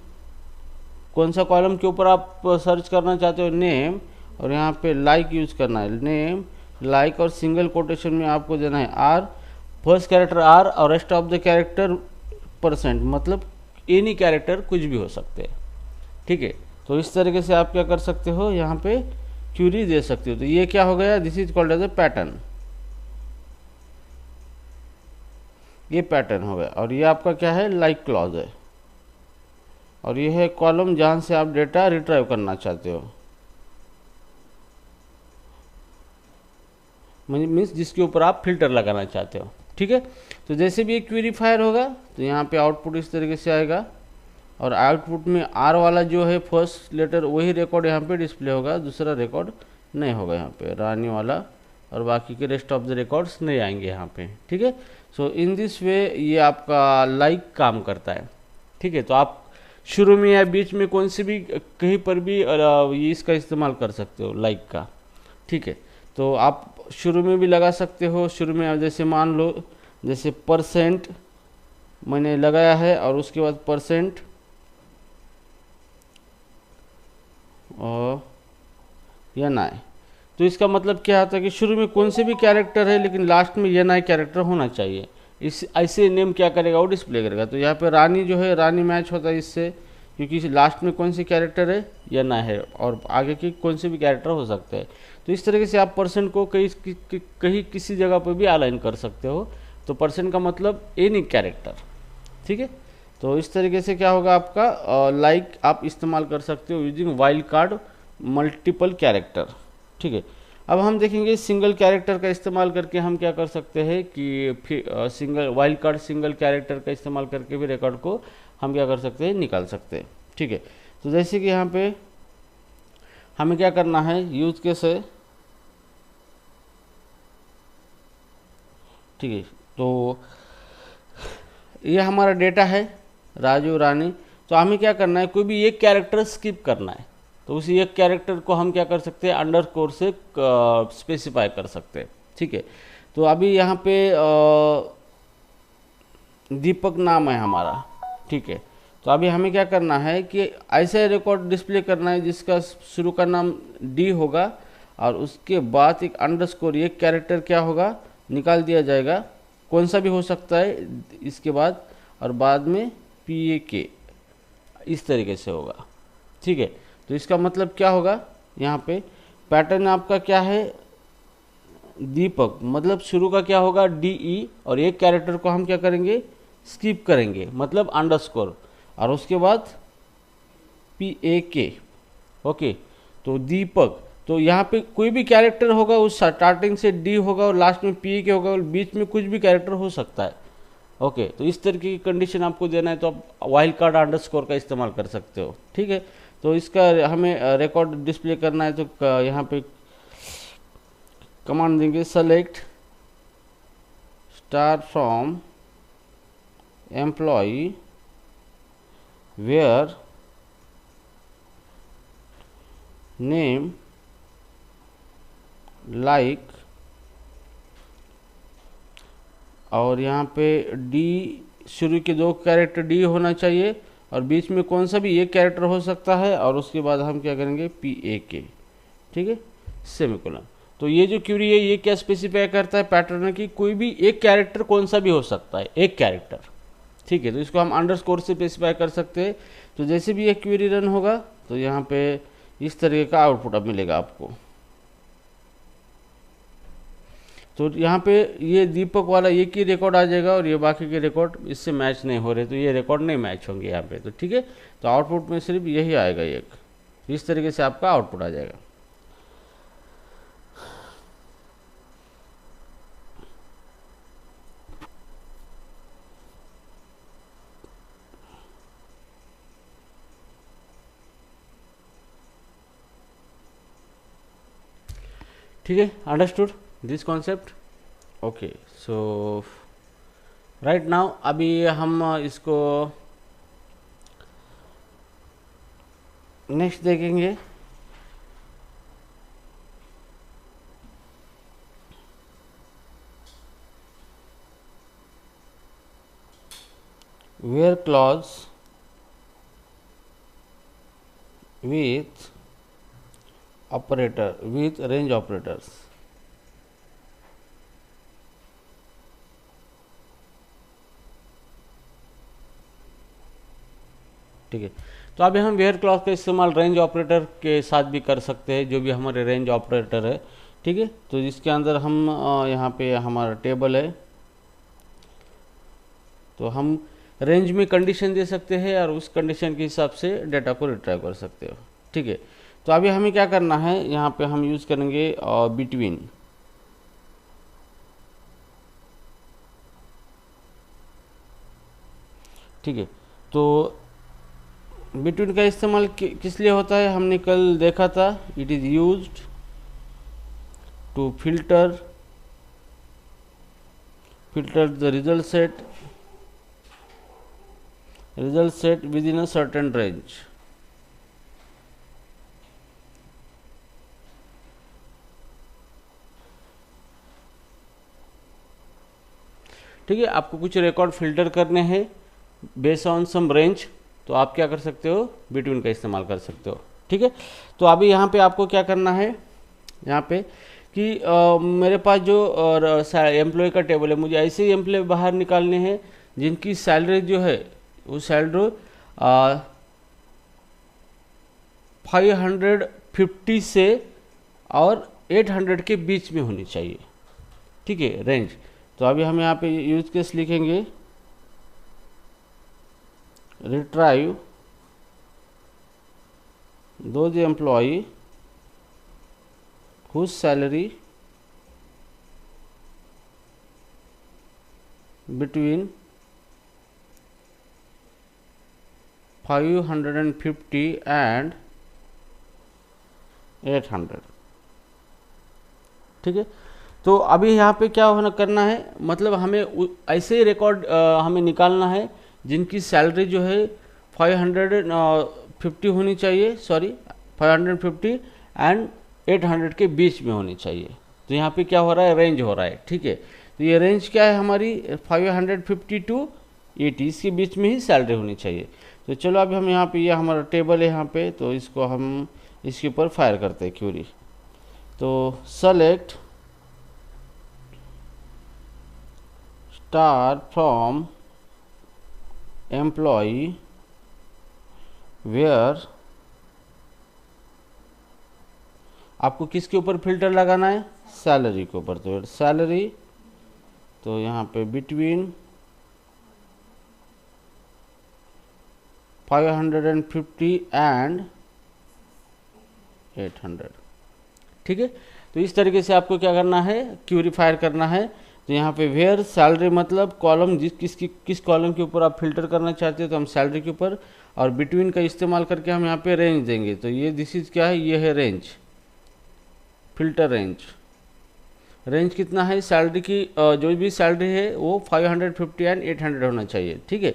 कौन सा कॉलम के ऊपर आप सर्च करना चाहते हो, नेम, और यहाँ पे लाइक यूज करना है, नेम लाइक, और सिंगल कोटेशन में आपको देना है आर, फर्स्ट कैरेक्टर आर और rest of the character percent, मतलब एनी कैरेक्टर कुछ भी हो सकते हैं, ठीक है। तो इस तरीके से आप क्या कर सकते हो, यहाँ पे क्यूरी दे सकते हो। तो ये क्या हो गया, this is called as a pattern, ये पैटर्न हो गया। और ये आपका क्या है, लाइक क्लॉज है, और ये है कॉलम जहाँ से आप डेटा रिट्राइव करना चाहते हो, मीन्स जिसके ऊपर आप फिल्टर लगाना चाहते हो, ठीक है। तो जैसे भी ये क्वेरी फायर होगा, तो यहाँ पे आउटपुट इस तरीके से आएगा, और आउटपुट में आर वाला जो है फर्स्ट लेटर वही रिकॉर्ड यहाँ पे डिस्प्ले होगा, दूसरा रिकॉर्ड नहीं होगा यहाँ पे, रानी वाला, और बाकी के रेस्ट ऑफ द रिकॉर्ड्स नहीं आएंगे यहाँ पे, ठीक है। सो इन दिस वे ये आपका लाइक काम करता है, ठीक है। तो आप शुरू में या बीच में कौन से भी कहीं पर भी ये इसका इस्तेमाल कर सकते हो लाइक का, ठीक है। तो आप शुरू में भी लगा सकते हो, शुरू में जैसे मान लो जैसे परसेंट मैंने लगाया है, और उसके बाद परसेंट और एन आई, तो इसका मतलब क्या आता है कि शुरू में कौन से भी कैरेक्टर है, लेकिन लास्ट में एन आई कैरेक्टर होना चाहिए, इस ऐसे नेम क्या करेगा, वो डिस्प्ले करेगा। तो यहाँ पे रानी जो है, रानी मैच होता है इससे, क्योंकि लास्ट में कौन सी कैरेक्टर है, एन आई है, और आगे के कौन से भी कैरेक्टर हो सकते हैं। तो इस तरीके से आप परसेंट को कहीं किसी जगह पर भी अलाइन कर सकते हो। तो परसेंट का मतलब एनी कैरेक्टर, ठीक है। तो इस तरीके से क्या होगा आपका लाइक आप इस्तेमाल कर सकते हो using wild card multiple character, ठीक है। अब हम देखेंगे सिंगल कैरेक्टर का इस्तेमाल करके हम क्या कर सकते हैं कि single wild card single character का इस्तेमाल करके भी रिकॉर्ड को हम क्या कर सकते हैं, निकाल सकते हैं, ठीक है। तो जैसे कि यहाँ पे हमें क्या करना है, यूज केस है, ठीक है। तो ये हमारा डेटा है राजू रानी, तो हमें क्या करना है, कोई भी एक कैरेक्टर स्किप करना है, तो उसी एक कैरेक्टर को हम क्या कर सकते हैं, अंडरस्कोर से स्पेसिफाई कर सकते हैं, ठीक है। तो अभी यहाँ पे दीपक नाम है हमारा, ठीक है। तो अभी हमें क्या करना है कि ऐसे रिकॉर्ड डिस्प्ले करना है जिसका शुरू का नाम डी होगा, और उसके बाद एक अंडरस्कोर, एक कैरेक्टर क्या होगा, निकाल दिया जाएगा, कौन सा भी हो सकता है इसके बाद, और बाद में PAK इस तरीके से होगा, ठीक है। तो इसका मतलब क्या होगा, यहाँ पे पैटर्न आपका क्या है, दीपक, मतलब शुरू का क्या होगा DE, और एक कैरेक्टर को हम क्या करेंगे, स्किप करेंगे, मतलब अंडरस्कोर, और उसके बाद PAK, ओके। तो दीपक, तो यहाँ पे कोई भी कैरेक्टर होगा, उस स्टार्टिंग से D होगा और लास्ट में PAK होगा, और बीच में कुछ भी कैरेक्टर हो सकता है, ओके। तो इस तरीके की कंडीशन आपको देना है, तो आप वाइल्ड कार्ड अंडरस्कोर का इस्तेमाल कर सकते हो, ठीक है। तो इसका हमें रिकॉर्ड डिस्प्ले करना है, तो यहाँ पे कमांड देंगे, select star from employee where name like, और यहाँ पे डी, शुरू के दो कैरेक्टर डी होना चाहिए, और बीच में कौन सा भी एक कैरेक्टर हो सकता है, और उसके बाद हम क्या करेंगे, PAK, ठीक है, सेमीकोलन। तो ये जो क्यूरी है ये क्या स्पेसिफाई करता है, पैटर्न की कोई भी एक कैरेक्टर कौन सा भी हो सकता है, एक कैरेक्टर, ठीक है। तो इसको हम अंडरस्कोर से स्पेसिफाई कर सकते हैं। तो जैसे भी ये क्वेरी रन होगा तो यहाँ पे इस तरीके का आउटपुट अब मिलेगा आपको। तो यहाँ पे ये दीपक वाला एक ही रिकॉर्ड आ जाएगा और ये बाकी के रिकॉर्ड इससे मैच नहीं हो रहे, तो ये रिकॉर्ड नहीं मैच होंगे यहाँ पे। तो ठीक है, तो आउटपुट में सिर्फ यही आएगा एक, इस तरीके से आपका आउटपुट आ जाएगा। ठीक है, understood this concept. Okay, so right now अभी हम इसको नेक्स्ट देखेंगे। Where clause with operator with range operators। ठीक है, तो अभी हम वेयर क्लॉज का इस्तेमाल रेंज ऑपरेटर के साथ भी कर सकते हैं, जो भी हमारे रेंज ऑपरेटर है। ठीक है, तो इसके अंदर हम यहाँ पे हमारा टेबल है, तो हम रेंज में कंडीशन दे सकते हैं और उस कंडीशन के हिसाब से डेटा को रिट्राइव कर सकते हो। ठीक है, तो अभी हमें क्या करना है, यहाँ पे हम यूज़ करेंगे बिटवीन। ठीक है, तो बिटवीन का इस्तेमाल किस लिए होता है हमने कल देखा था। It is used to filter the result set within a certain range। ठीक है, आपको कुछ रिकॉर्ड फिल्टर करने हैं बेस्ड ऑन सम रेंज, तो आप क्या कर सकते हो, बिटवीन का इस्तेमाल कर सकते हो। ठीक है, तो अभी यहाँ पे आपको क्या करना है, यहाँ पे कि मेरे पास जो एम्प्लॉय का टेबल है, मुझे ऐसे ही एम्प्लॉय बाहर निकालने हैं जिनकी सैलरी जो है वो सैलरी 550 से और 800 के बीच में होनी चाहिए। ठीक है, रेंज। तो अभी हम यहाँ पे यूज केस लिखेंगे, retrieve those employee whose salary between 550 and 800। ठीक है, तो अभी यहाँ पे क्या होना करना है, मतलब हमें ऐसे ही रिकॉर्ड हमें निकालना है जिनकी सैलरी जो है 550 होनी चाहिए, सॉरी 550 एंड 800 के बीच में होनी चाहिए। तो यहाँ पे क्या हो रहा है, रेंज हो रहा है। ठीक है, तो ये रेंज क्या है हमारी 550 टू 80, इसके बीच में ही सैलरी होनी चाहिए। तो चलो अभी हम यहाँ पे ये हमारा टेबल है यहाँ पे, तो इसको हम इसके ऊपर फायर करते हैं क्वेरी। तो select star from employee where, आपको किसके ऊपर फिल्टर लगाना है, सैलरी के ऊपर। तो सैलरी, तो यहाँ पे बिटवीन 550 एंड 800। ठीक है, तो इस तरीके से आपको क्या करना है, क्वेरी फायर करना है। तो यहाँ पे वेयर सैलरी मतलब कॉलम, किस कॉलम के ऊपर आप फिल्टर करना चाहते हो, तो हम सैलरी के ऊपर, और बिटवीन का इस्तेमाल करके हम यहाँ पे रेंज देंगे। तो ये दिस इज क्या है, ये है रेंज, फिल्टर रेंज। रेंज कितना है, सैलरी की जो भी सैलरी है वो 550 एंड 800 होना चाहिए। ठीक है,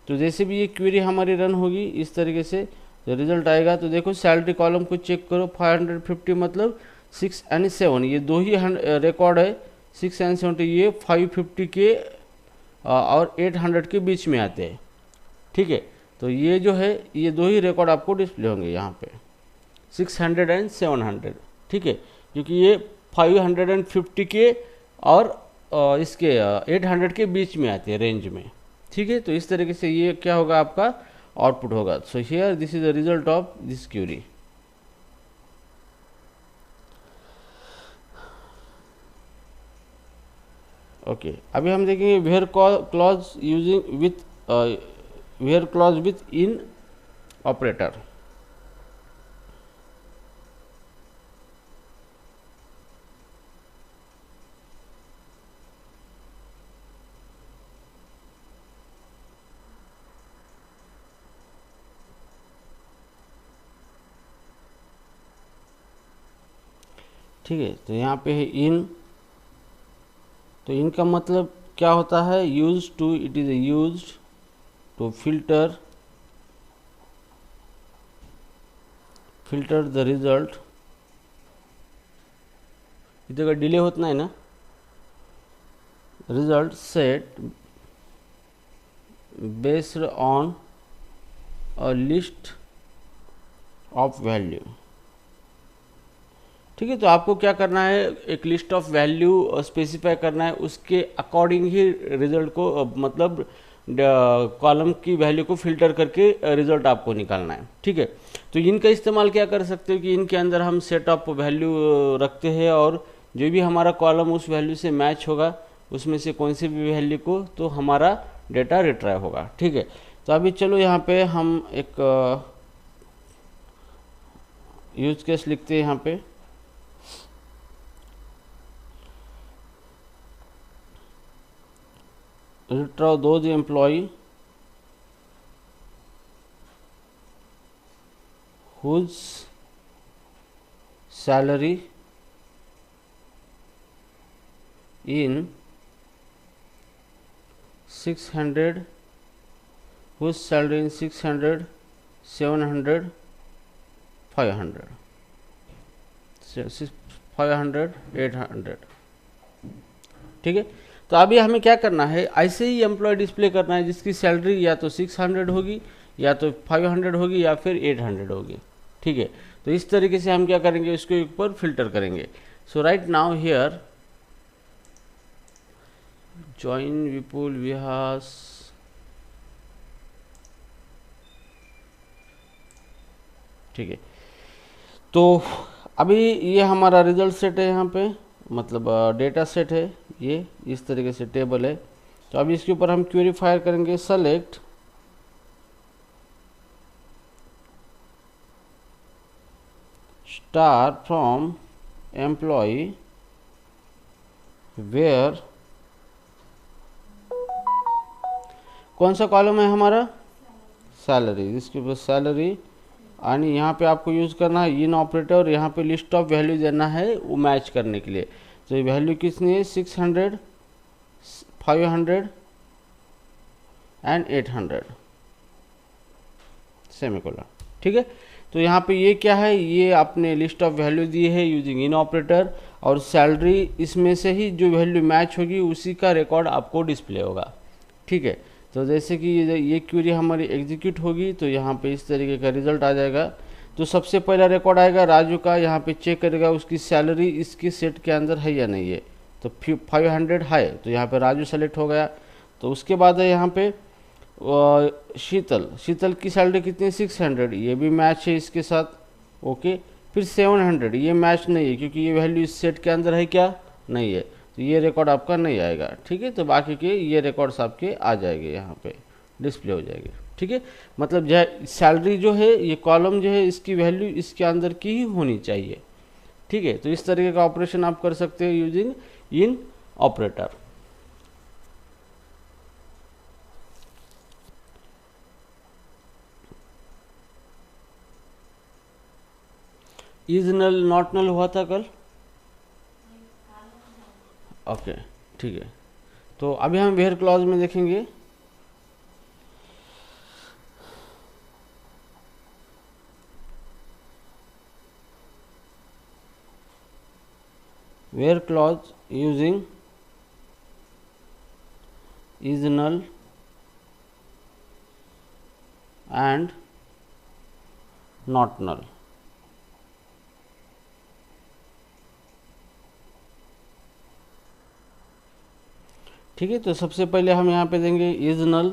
तो जैसे भी ये क्वेरी हमारी रन होगी इस तरीके से तो रिजल्ट आएगा। तो देखो सैलरी कॉलम को चेक करो, 550 मतलब 6 एंड 7, ये दो ही रिकॉर्ड है, 6 एंड 7, ये 550 के और 800 के बीच में आते हैं। ठीक है, तो ये जो है ये दो ही रिकॉर्ड आपको डिस्प्ले होंगे यहाँ पे, 600 एंड 700। ठीक है, क्योंकि ये 550 के और इसके 800 के बीच में आते हैं रेंज में। ठीक है, तो इस तरीके से ये क्या होगा, आपका आउटपुट होगा। So here this is the result of this query. Okay, अभी हम देखेंगे where clause using with where clause with in operator. ठीक है, तो यहाँ पे है इन, तो इनका मतलब क्या होता है, use to, it is use to filter the result, इथे का डिले होत नाही ना, result set based on a list of value. ठीक है, तो आपको क्या करना है, एक लिस्ट ऑफ वैल्यू स्पेसिफाई करना है, उसके अकॉर्डिंग ही रिजल्ट को मतलब कॉलम की वैल्यू को फिल्टर करके रिजल्ट आपको निकालना है। ठीक है, तो इनका इस्तेमाल क्या कर सकते हो कि इनके अंदर हम सेट ऑफ वैल्यू रखते हैं और जो भी हमारा कॉलम उस वैल्यू से मैच होगा उसमें से कौन सी भी वैल्यू को, तो हमारा डेटा रिट्राइव होगा। ठीक है, तो अभी चलो यहाँ पे हम एक यूज केस लिखते हैं यहाँ पे। Retrieve those employee whose salary in 600, whose salary in 600, 700, 500, 500, 800। ठीक है, तो अभी हमें क्या करना है, ऐसे ही एम्प्लॉय डिस्प्ले करना है जिसकी सैलरी या तो 600 होगी या तो 500 होगी या फिर 800 होगी। ठीक है, तो इस तरीके से हम क्या करेंगे, इसके ऊपर फिल्टर करेंगे। सो राइट नाउ हियर जॉइन विपुल विहास, ठीक है, तो अभी ये हमारा रिजल्ट सेट है, यहाँ पे मतलब डेटा सेट है, ये इस तरीके से टेबल है। तो अभी इसके ऊपर हम क्वेरी फायर करेंगे, select star from employee where, कौन सा कॉलम है हमारा, सैलरी, इसके ऊपर सैलरी, आणि यहाँ पे आपको यूज़ करना है इन ऑपरेटर और यहाँ पे लिस्ट ऑफ वैल्यू देना है वो मैच करने के लिए। तो ये वैल्यू कितनी है, 600, 500 एंड 800 सेमीकोलन। ठीक है, तो यहाँ पे ये क्या है, ये आपने लिस्ट ऑफ वैल्यू दी है यूजिंग इन ऑपरेटर और सैलरी, इसमें से ही जो वैल्यू मैच होगी उसी का रिकॉर्ड आपको डिस्प्ले होगा। ठीक है, तो जैसे कि ये क्वेरी हमारी एग्जीक्यूट होगी तो यहाँ पे इस तरीके का रिजल्ट आ जाएगा। तो सबसे पहला रिकॉर्ड आएगा राजू का, यहाँ पे चेक करेगा उसकी सैलरी इसकी सेट के अंदर है या नहीं है, तो 500 है, तो यहाँ पे राजू सेलेक्ट हो गया। तो उसके बाद है यहाँ पे शीतल की सैलरी कितनी है, 600, ये भी मैच है इसके साथ। ओके, फिर 700 ये मैच नहीं है क्योंकि ये वैल्यू इस सेट के अंदर है क्या, नहीं है, तो ये रिकॉर्ड आपका नहीं आएगा। ठीक है, तो बाकी के ये रिकॉर्ड्स आपके आ जाएंगे, यहाँ पे डिस्प्ले हो जाएंगे। ठीक है, मतलब जो है सैलरी जो है ये कॉलम जो है इसकी वैल्यू इसके अंदर की ही होनी चाहिए। ठीक है, तो इस तरीके का ऑपरेशन आप कर सकते हो using in operator. Is null not null हुआ था कल, ओके ठीक है, तो अभी हम वेयर क्लॉज में देखेंगे। Where clause using is null and not null। ठीक है। तो सबसे पहले हम यहाँ पे देंगे इज नल।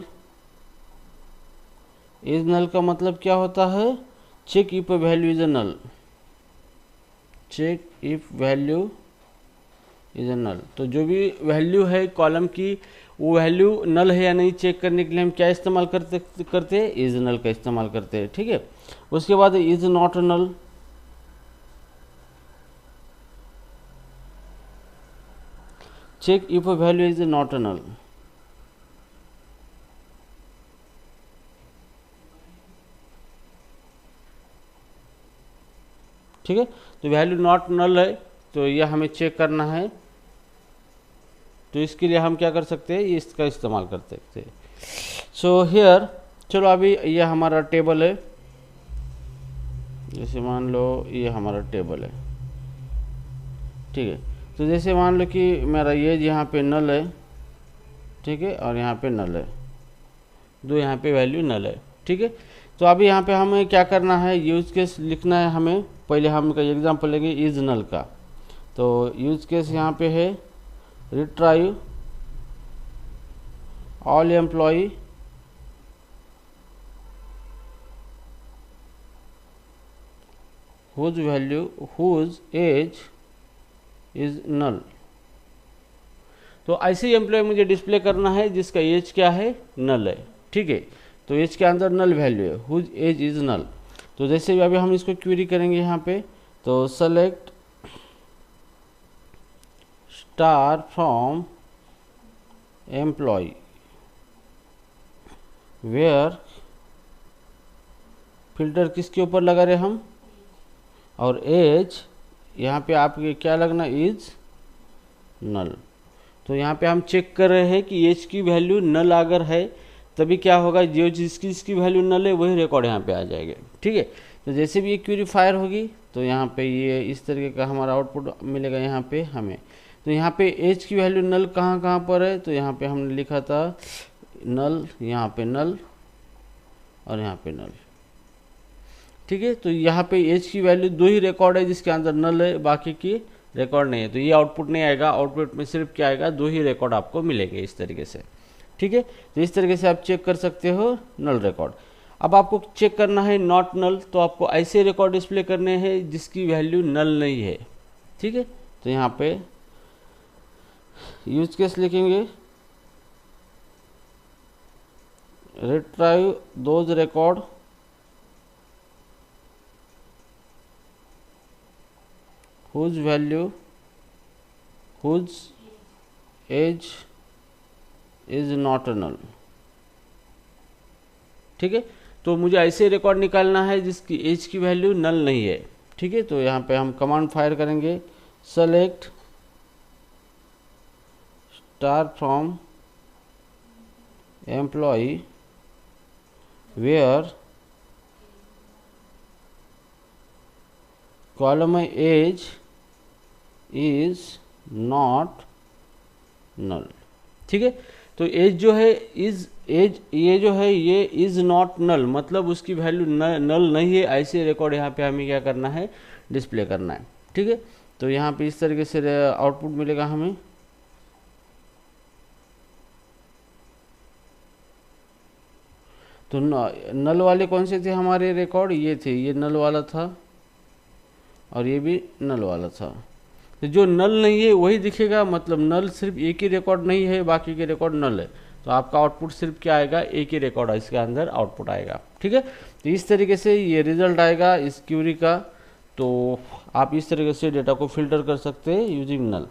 इज नल का मतलब क्या होता है, check if value is a null, check if value is a null. तो जो भी वैल्यू है कॉलम की, वो वैल्यू नल है या नहीं चेक करने के लिए हम क्या इस्तेमाल करते हैं, इज नल का इस्तेमाल करते हैं। ठीक है। उसके बाद is not null, check if value is not null. ठीक है। तो वैल्यू नॉट नल है तो यह हमें चेक करना है, तो इसके लिए हम क्या कर सकते हैं, ये इसका इस्तेमाल कर सकते हैं। सो हियर, चलो अभी ये हमारा टेबल है, जैसे मान लो ये हमारा टेबल है। ठीक है। तो जैसे मान लो कि मेरा ये यहाँ पे नल है, ठीक है, और यहाँ पे नल है, दो यहाँ पे वैल्यू नल है। ठीक है। तो अभी यहाँ पे हमें क्या करना है, यूज केस लिखना है हमें। पहले हम एग्जांपल लेंगे इज नल का। तो यूज केस यहाँ पे है retrieve all employee whose value whose age is null। तो ऐसे एम्प्लॉय मुझे डिस्प्ले करना है जिसका एज क्या है, नल है। ठीक है। तो एज के अंदर नल वैल्यू है, हुज एज इज नल। तो जैसे भी अभी हम इसको क्वेरी करेंगे यहाँ पे, तो select star from employee where, filter किसके ऊपर लगा रहे हम, और एज यहाँ पे आपके क्या लगना, इज नल। तो यहाँ पे हम चेक कर रहे हैं कि एज की वैल्यू नल अगर है तभी क्या होगा, जो जिसकी वैल्यू नल है वही रिकॉर्ड यहाँ पे आ जाएगा। ठीक है। तो जैसे भी ये क्वेरी फायर होगी तो यहाँ पे ये इस तरीके का हमारा आउटपुट मिलेगा यहाँ पे हमें। तो यहाँ पे एज की वैल्यू नल कहाँ पर है, तो यहाँ पे हमने लिखा था नल, यहाँ पे नल और यहाँ पे नल। ठीक है। तो यहाँ पे एज की वैल्यू दो ही रिकॉर्ड है जिसके अंदर नल है, बाकी की रिकॉर्ड नहीं है। तो ये आउटपुट नहीं आएगा, आउटपुट में सिर्फ क्या आएगा, दो ही रिकॉर्ड आपको मिलेंगे इस तरीके से। ठीक है। तो इस तरीके से आप चेक कर सकते हो नल रिकॉर्ड। अब आपको चेक करना है नॉट नल, तो आपको ऐसे रिकॉर्ड डिस्प्ले करने हैं जिसकी वैल्यू नल नहीं है। ठीक है। तो यहाँ पे यूज केस लिखेंगे retrieve those record whose value whose age is not null। ठीक है। तो मुझे ऐसे रिकॉर्ड निकालना है जिसकी एज की वैल्यू नल नहीं है। ठीक है। तो यहाँ पे हम कमांड फायर करेंगे, select star from employee where column age is not null. ठीक है। तो एज जो है इज एज, ये जो है ये इज नॉट नल, मतलब उसकी वैल्यू नल नहीं है, ऐसे रिकॉर्ड यहाँ पे हमें क्या करना है, डिस्प्ले करना है। ठीक है। तो यहाँ पे इस तरीके से आउटपुट मिलेगा हमें। तो नल वाले कौन से थे हमारे रिकॉर्ड, ये थे, ये नल वाला था और ये भी नल वाला था। तो जो नल नहीं है वही दिखेगा, मतलब नल सिर्फ एक ही रिकॉर्ड नहीं है, बाकी के रिकॉर्ड नल है। तो आपका आउटपुट सिर्फ क्या आएगा, एक ही रिकॉर्ड इसके अंदर आउटपुट आएगा। ठीक है। तो इस तरीके से ये रिजल्ट आएगा इस क्यूरी का। तो आप इस तरीके से डेटा को फिल्टर कर सकते हैं यूजिंग नल।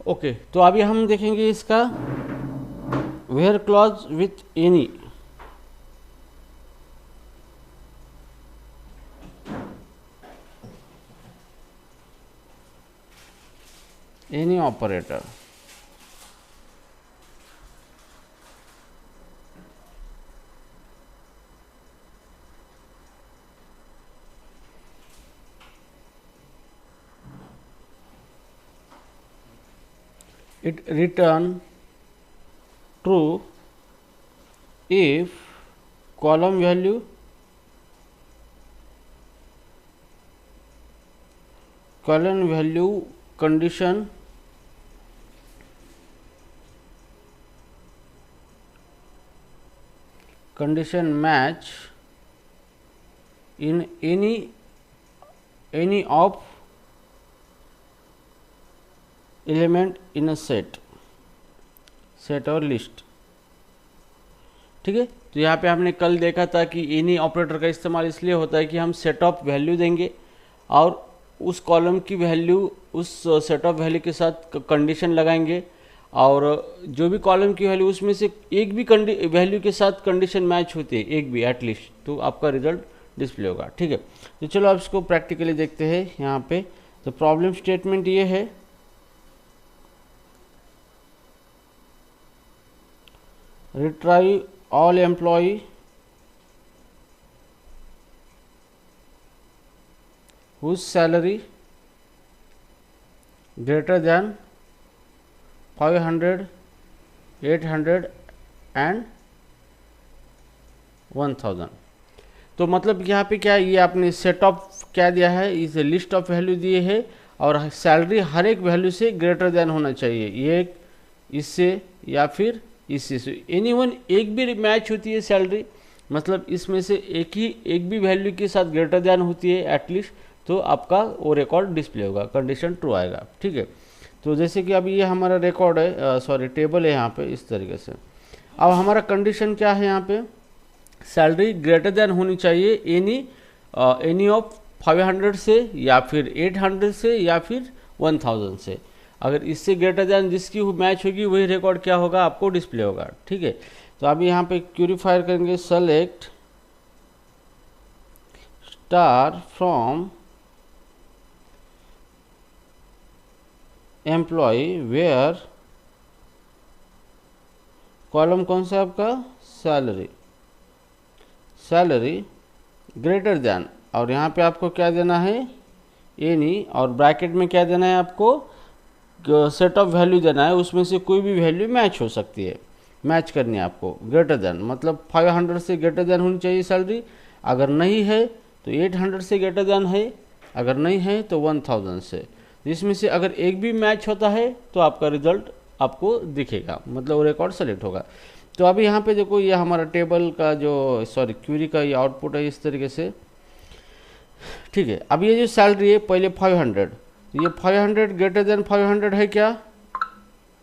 ओके। तो अभी हम देखेंगे इसका where clause with any. any operator it return true if column value condition match in any of element in a set और लिस्ट। ठीक है, तो यहाँ पे हमने कल देखा था कि एनी ऑपरेटर का इस्तेमाल इसलिए होता है कि हम सेट ऑफ वैल्यू देंगे और उस कॉलम की वैल्यू उस सेट ऑफ वैल्यू के साथ कंडीशन लगाएंगे और जो भी कॉलम की वैल्यू उसमें से एक भी वैल्यू के साथ कंडीशन मैच होती है, एक भी एटलीस्ट, तो आपका रिजल्ट डिस्प्ले होगा। ठीक है, तो चलो अब इसको प्रैक्टिकली देखते हैं। यहाँ पे तो प्रॉब्लम स्टेटमेंट ये है, retrieve all employee whose salary greater than 500, 800 and 1000। तो मतलब यहाँ पे क्या है, ये आपने सेट ऑफ क्या दिया है, इस लिस्ट ऑफ वैल्यू दिए है और सैलरी हर एक वैल्यू से ग्रेटर देन होना चाहिए, ये इससे या फिर इससे से एनीवन एक भी मैच होती है सैलरी, मतलब इसमें से एक भी वैल्यू के साथ ग्रेटर देन होती है एटलीस्ट, तो आपका वो रिकॉर्ड डिस्प्ले होगा, कंडीशन ट्रू आएगा। ठीक है, तो जैसे कि अभी ये हमारा रिकॉर्ड है, सॉरी टेबल है यहाँ पे इस तरीके से। अब हमारा कंडीशन क्या है, यहाँ पे सैलरी ग्रेटर देन होनी चाहिए एनी ऑफ 500 से या फिर 800 से या फिर 1000 से। अगर इससे ग्रेटर देन जिसकी मैच होगी वही रिकॉर्ड क्या होगा, आपको डिस्प्ले होगा। ठीक है, तो अभी यहाँ पे क्यूरीफायर करेंगे, select star from employee where column कौन सा आपका, सैलरी ग्रेटर देन, और यहाँ पे आपको क्या देना है, एनी, और ब्रैकेट में क्या देना है आपको, सेट ऑफ वैल्यू देना है, उसमें से कोई भी वैल्यू मैच हो सकती है, मैच करनी है आपको, ग्रेटर देन मतलब 500 से ग्रेटर देन होनी चाहिए सैलरी, अगर नहीं है तो 800 से ग्रेटर देन है, अगर नहीं है तो 1000 से। इसमें से अगर एक भी मैच होता है तो आपका रिजल्ट आपको दिखेगा, मतलब वो रिकॉर्ड सेलेक्ट होगा। तो अभी यहाँ पे देखो, ये हमारा टेबल का जो क्यूरी का ये आउटपुट है इस तरीके से। ठीक है, अब ये जो सैलरी है पहले 500, ये 500 ग्रेटर देन 500 है क्या,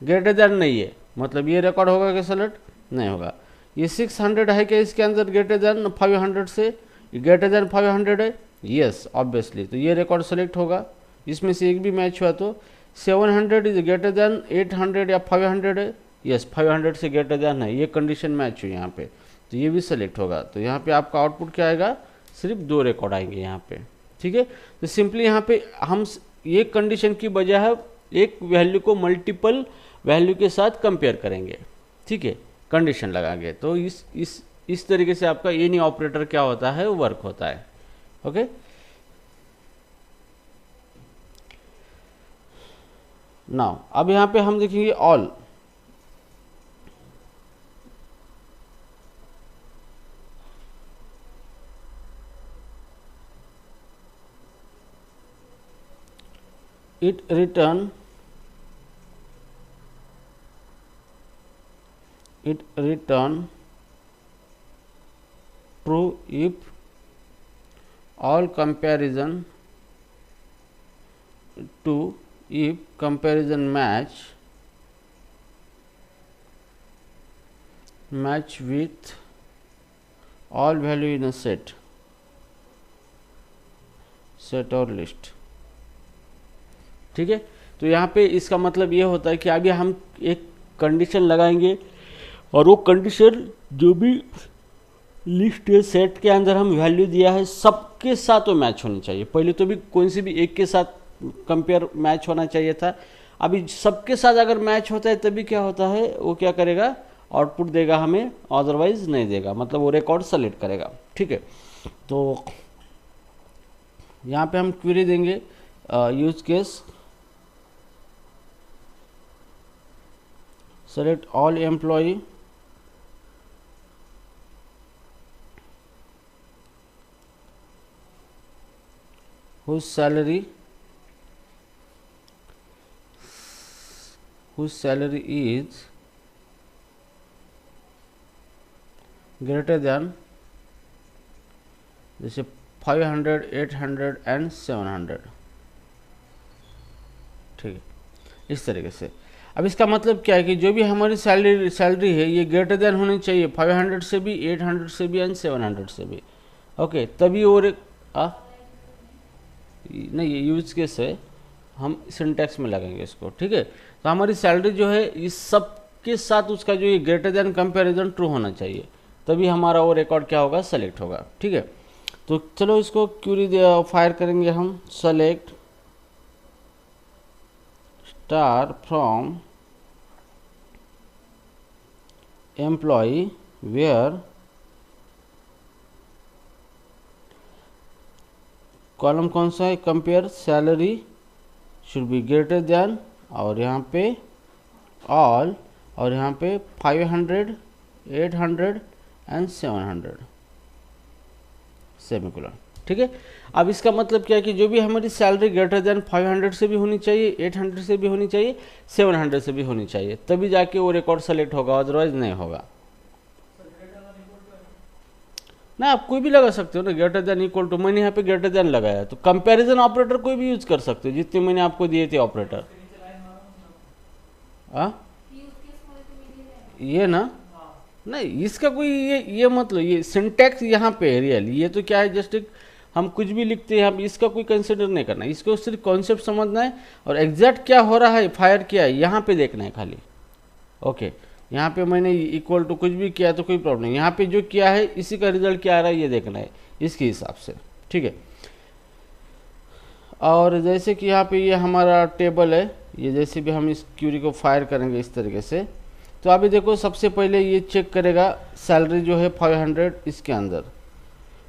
ग्रेटर देन नहीं है, मतलब ये रिकॉर्ड होगा क्या, सेलेक्ट नहीं होगा। ये 600 है क्या इसके अंदर, ग्रेटर देन 500 से, ग्रेटर देन 500 है, यस ऑब्वियसली, तो ये रिकॉर्ड सेलेक्ट होगा। इसमें से एक भी मैच हुआ तो 700 इज ग्रेटर देन 800 या 500 है, यस 500 से ग्रेटर देन है, ये कंडीशन मैच हुई यहाँ पे, तो ये भी सेलेक्ट होगा। तो यहाँ पे आपका आउटपुट क्या आएगा, सिर्फ 2 रिकॉर्ड आएंगे यहाँ पे। ठीक है, तो सिंपली यहाँ पे हम एक कंडीशन की बजाय एक वैल्यू को मल्टीपल वैल्यू के साथ कंपेयर करेंगे। ठीक है, कंडीशन लगाएंगे, तो इस तरीके से आपका एनी ऑपरेटर क्या होता है, वर्क होता है। ओके, नाउ अब यहाँ पे हम देखेंगे all. it return true if all comparison match with all value in a set और लिस्ट। ठीक है, तो यहाँ पे इसका मतलब ये होता है कि अभी हम एक कंडीशन लगाएंगे और वो कंडीशन जो भी लिस्ट है सेट के अंदर हम वैल्यू दिया है सबके साथ वो मैच होनी चाहिए। पहले तो भी कौन सी भी एक के साथ कंपेयर मैच होना चाहिए था, अभी सबके साथ अगर मैच होता है तभी क्या होता है, वो क्या करेगा, आउटपुट देगा हमें, अदरवाइज नहीं देगा, मतलब वो रिकॉर्ड सेलेक्ट करेगा। ठीक है, तो यहाँ पे हम क्वेरी देंगे use case select all employ whose salary is greater than जैसे 500, 800 एंड 700। ठीक है, इस तरीके से। अब इसका मतलब क्या है कि जो भी हमारी सैलरी है ये ग्रेटर देन होनी चाहिए 500 से भी, 800 से भी एंड 700 से भी। ओके, तभी और नहीं, ये यूज केस है, हम सिंटैक्स में लगाएंगे इसको। ठीक है, तो हमारी सैलरी जो है इस सब के साथ उसका जो ये ग्रेटर देन कंपैरिजन ट्रू होना चाहिए, तभी हमारा वो रिकॉर्ड क्या होगा, सेलेक्ट होगा। ठीक है, तो चलो इसको क्यूरी फायर करेंगे हम, select star from employee where column कौन सा है, compare salary should be greater than, और यहाँ पे ऑल, और यहाँ पे 500, 800 एंड 700 सेमीकोलन। ठीक है, अब इसका मतलब क्या है कि जो भी हमारी सैलरी ग्रेटर देन 500 से भी होनी चाहिए, 800 से भी होनी चाहिए, 700 से भी होनी चाहिए, तभी जाके वो रिकॉर्ड सेलेक्ट होगा, अदरवाइज नहीं होगा। ना, आप कोई भी लगा सकते हो ना, ग्रेटर देन, इक्वल टू, मैंने यहाँ पे ग्रेटर देन लगाया, तो कंपैरिजन ऑपरेटर कोई भी यूज कर सकते हो, जितने मैंने आपको दिए थे ऑपरेटर। ये ना, नहीं इसका कोई ये मत लो, ये सिंटैक्स यहाँ पे है रियल, ये तो क्या है, जस्ट एक हम कुछ भी लिखते हैं, हम इसका कोई कंसिडर नहीं करना, इसको सिर्फ कॉन्सेप्ट समझना है, और एग्जैक्ट क्या हो रहा है, फायर किया है, यहाँ पे देखना है खाली। ओके, यहाँ पे मैंने इक्वल टू कुछ भी किया तो कोई प्रॉब्लम नहीं, यहाँ पे जो किया है इसी का रिजल्ट क्या आ रहा है ये देखना है, इसके हिसाब से। ठीक है, और जैसे कि यहाँ पे ये हमारा टेबल है, ये जैसे भी हम इस क्यूरी को फायर करेंगे इस तरीके से, तो अभी देखो सबसे पहले ये चेक करेगा सैलरी जो है 500, इसके अंदर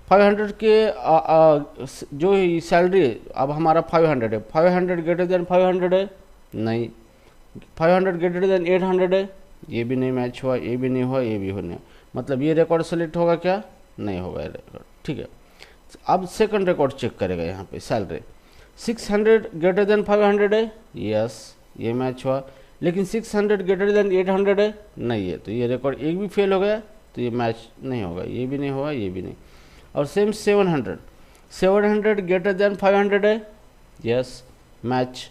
500 के जो सैलरी है, अब हमारा 500 है, 500 ग्रेटर देन 500 है, नहीं, 500 ग्रेटर देन 800 है, ये भी नहीं मैच हुआ, ये भी नहीं हुआ, ये भी होने, मतलब ये रिकॉर्ड सेलेक्ट होगा क्या, नहीं होगा रिकॉर्ड। ठीक है, अब सेकंड रिकॉर्ड चेक करेगा, यहाँ पे सैलरी 600 ग्रेटर देन 500 है, यस ये मैच हुआ, लेकिन 600 ग्रेटर देन 800 है, नहीं है, तो ये रिकॉर्ड एक भी फेल हो गया, तो ये मैच नहीं होगा, ये भी नहीं होगा, ये भी नहीं। और सेम 700 ग्रेटर देन 500 है, यस मैच।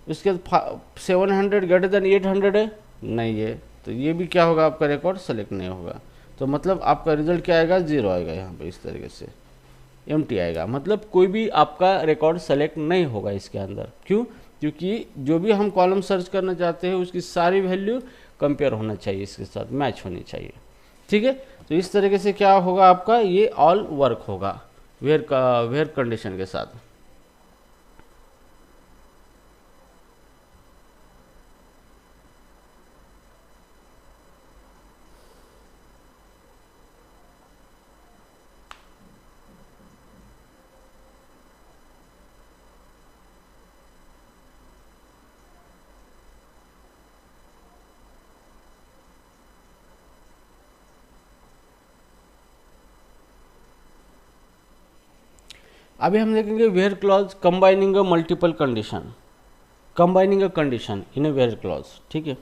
उसके बाद 700 ग्रेटर देन 800 है, नहीं है, तो ये भी क्या होगा, आपका रिकॉर्ड सेलेक्ट नहीं होगा, तो मतलब आपका रिजल्ट क्या आएगा, 0 आएगा, यहाँ पे इस तरीके से एम्प्टी आएगा, मतलब कोई भी आपका रिकॉर्ड सेलेक्ट नहीं होगा इसके अंदर। क्यों, क्योंकि जो भी हम कॉलम सर्च करना चाहते हैं उसकी सारी वैल्यू कंपेयर होना चाहिए, इसके साथ मैच होनी चाहिए। ठीक है, तो इस तरीके से क्या होगा, आपका ये ऑल वर्क होगा वेयर कंडीशन के साथ। अभी हम देखेंगे where clause combining a multiple condition, combining a condition in a where clause. ठीक है,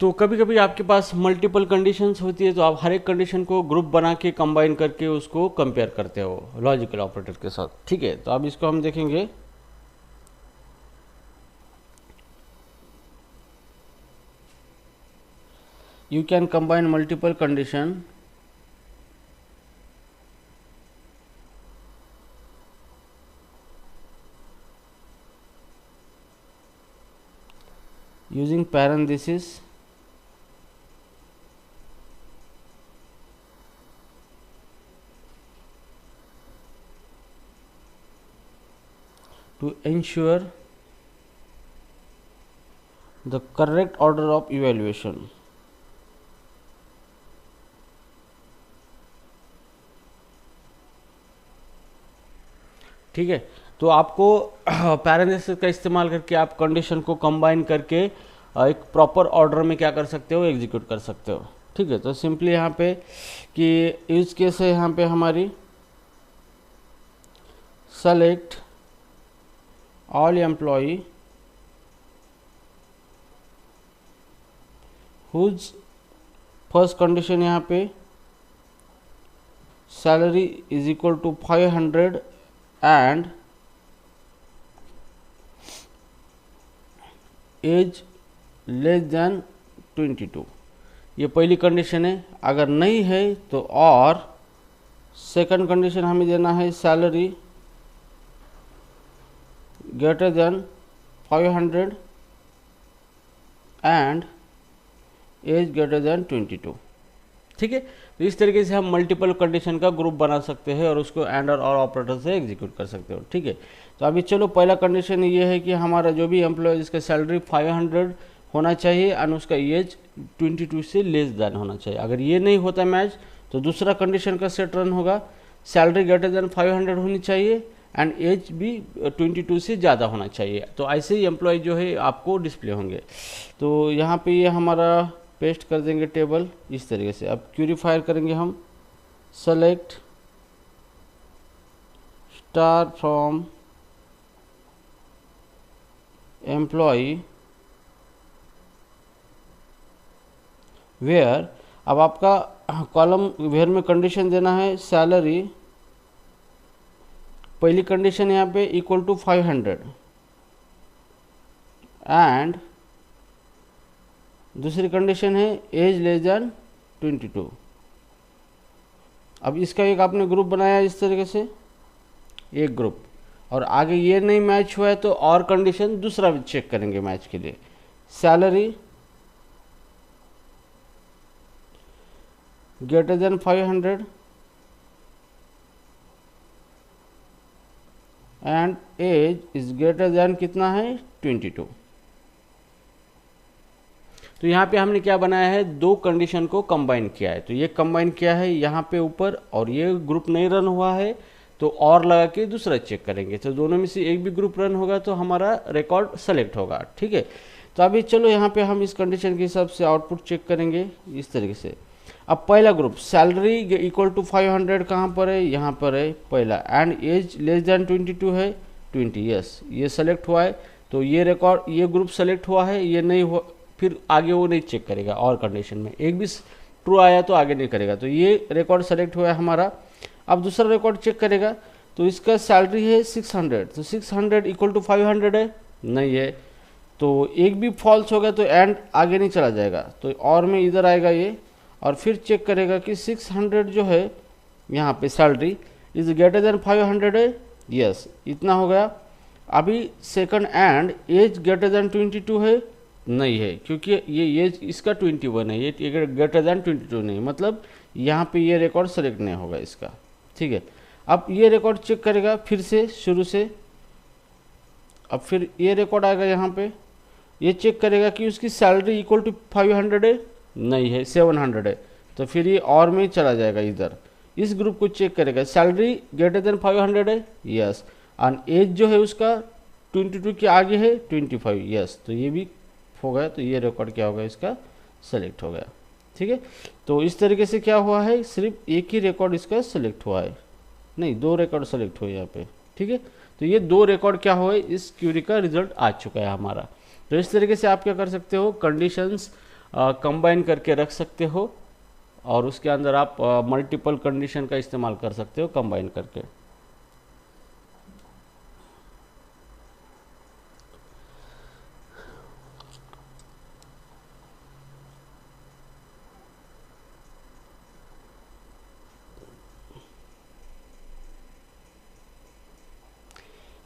तो कभी कभी आपके पास मल्टीपल कंडीशंस होती है, तो आप हर एक कंडीशन को ग्रुप बना के कंबाइन करके उसको कंपेयर करते हो लॉजिकल ऑपरेटर के साथ। ठीक है, तो अब इसको हम देखेंगे। You can combine multiple condition using parenthesis to ensure the correct order of evaluation. ठीक है, तो आपको पैरेंथेसिस का इस्तेमाल करके आप कंडीशन को कंबाइन करके एक प्रॉपर ऑर्डर में क्या कर सकते हो, एग्जीक्यूट कर सकते हो। ठीक है, तो सिंपली यहाँ पे कि यूज केस है यहाँ पे हमारी select all employee whose first condition यहाँ पे salary is equal to 500 and age less than 22। ये पहली कंडीशन है। अगर नहीं है तो और सेकंड कंडीशन हमें देना है salary greater than 500 and age greater than 22। ठीक है, तो इस तरीके से हम मल्टीपल कंडीशन का ग्रुप बना सकते हैं और उसको एंड और ऑपरेटर से एग्जीक्यूट कर सकते हो। ठीक है, तो अभी चलो पहला कंडीशन ये है कि हमारा जो भी एम्प्लॉय जिसका सैलरी 500 होना चाहिए और उसका एज 22 से लेस देन होना चाहिए। अगर ये नहीं होता मैच तो दूसरा कंडीशन का सेट रन होगा, सैलरी ग्रेटर देन 500 होनी चाहिए एंड एज भी 22 से ज़्यादा होना चाहिए। तो ऐसे ही एम्प्लॉय जो है आपको डिस्प्ले होंगे। तो यहाँ पे ये हमारा पेस्ट कर देंगे टेबल इस तरीके से। अब क्वेरी फायर करेंगे हम, select star from employee where. अब आपका कॉलम वेयर में कंडीशन देना है सैलरी, पहली कंडीशन यहाँ पे इक्वल टू 500 एंड दूसरी कंडीशन है एज लेस देन 22। अब इसका एक आपने ग्रुप बनाया इस तरीके से, एक ग्रुप, और आगे ये नहीं मैच हुआ है तो और कंडीशन दूसरा भी चेक करेंगे मैच के लिए। Salary greater than 500 and age is greater than कितना है 22। तो यहाँ पे हमने क्या बनाया है, दो कंडीशन को कंबाइन किया है। तो ये कंबाइन किया है यहाँ पे ऊपर, और ये ग्रुप नहीं रन हुआ है तो और लगा के दूसरा चेक करेंगे। तो दोनों में से एक भी ग्रुप रन होगा तो हमारा रिकॉर्ड सेलेक्ट होगा। ठीक है, तो अभी चलो यहाँ पे हम इस कंडीशन के हिसाब से आउटपुट चेक करेंगे इस तरीके से। अब पहला ग्रुप सैलरी इक्वल टू 500 कहाँ पर है, यहाँ पर है पहला, एंड एज लेस देन 22 है 20। यस, ये सेलेक्ट हुआ है तो ये रिकॉर्ड, ये ग्रुप सेलेक्ट हुआ है। ये नहीं हुआ फिर आगे वो नहीं चेक करेगा, और कंडीशन में एक भी ट्रू आया तो आगे नहीं करेगा। तो ये रिकॉर्ड सेलेक्ट हुआ है हमारा। अब दूसरा रिकॉर्ड चेक करेगा तो इसका सैलरी है 600, तो 600 इक्वल टू 500 है, नहीं है, तो एक भी फॉल्स होगा तो एंड आगे नहीं चला जाएगा। तो और में इधर आएगा ये, और फिर चेक करेगा कि 600 जो है यहाँ पे सैलरी इज ग्रेटर देन 500 है। यस, इतना हो गया। अभी second and age greater than 22 है, नहीं है, क्योंकि ये एज इसका 21 है, ये ग्रेटर देन 22 नहीं, मतलब यहाँ पे ये रिकॉर्ड सेलेक्ट नहीं होगा इसका। ठीक है, अब ये रिकॉर्ड चेक करेगा फिर से शुरू से। अब फिर ये रिकॉर्ड आएगा यहाँ पे, ये चेक करेगा कि उसकी सैलरी इक्वल टू 500 है, नहीं है 700 है, तो फिर ये और में चला जाएगा इधर। इस ग्रुप को चेक करेगा, सैलरी ग्रेटर देन 500 है, यस, और एज जो है उसका 22 के आगे है 25, यस, तो ये भी हो गया। तो ये रिकॉर्ड क्या होगा, इसका सेलेक्ट हो गया। ठीक है, तो इस तरीके से क्या हुआ है, सिर्फ एक ही रिकॉर्ड इसका सेलेक्ट हुआ है, नहीं दो रिकॉर्ड सेलेक्ट हुए यहाँ पे। ठीक है, तो ये दो रिकॉर्ड क्या हुए, इस क्वेरी का रिजल्ट आ चुका है हमारा। तो इस तरीके से आप क्या कर सकते हो, कंडीशंस कंबाइन करके रख सकते हो, और उसके अंदर आप मल्टीपल कंडीशन का इस्तेमाल कर सकते हो कंबाइन करके।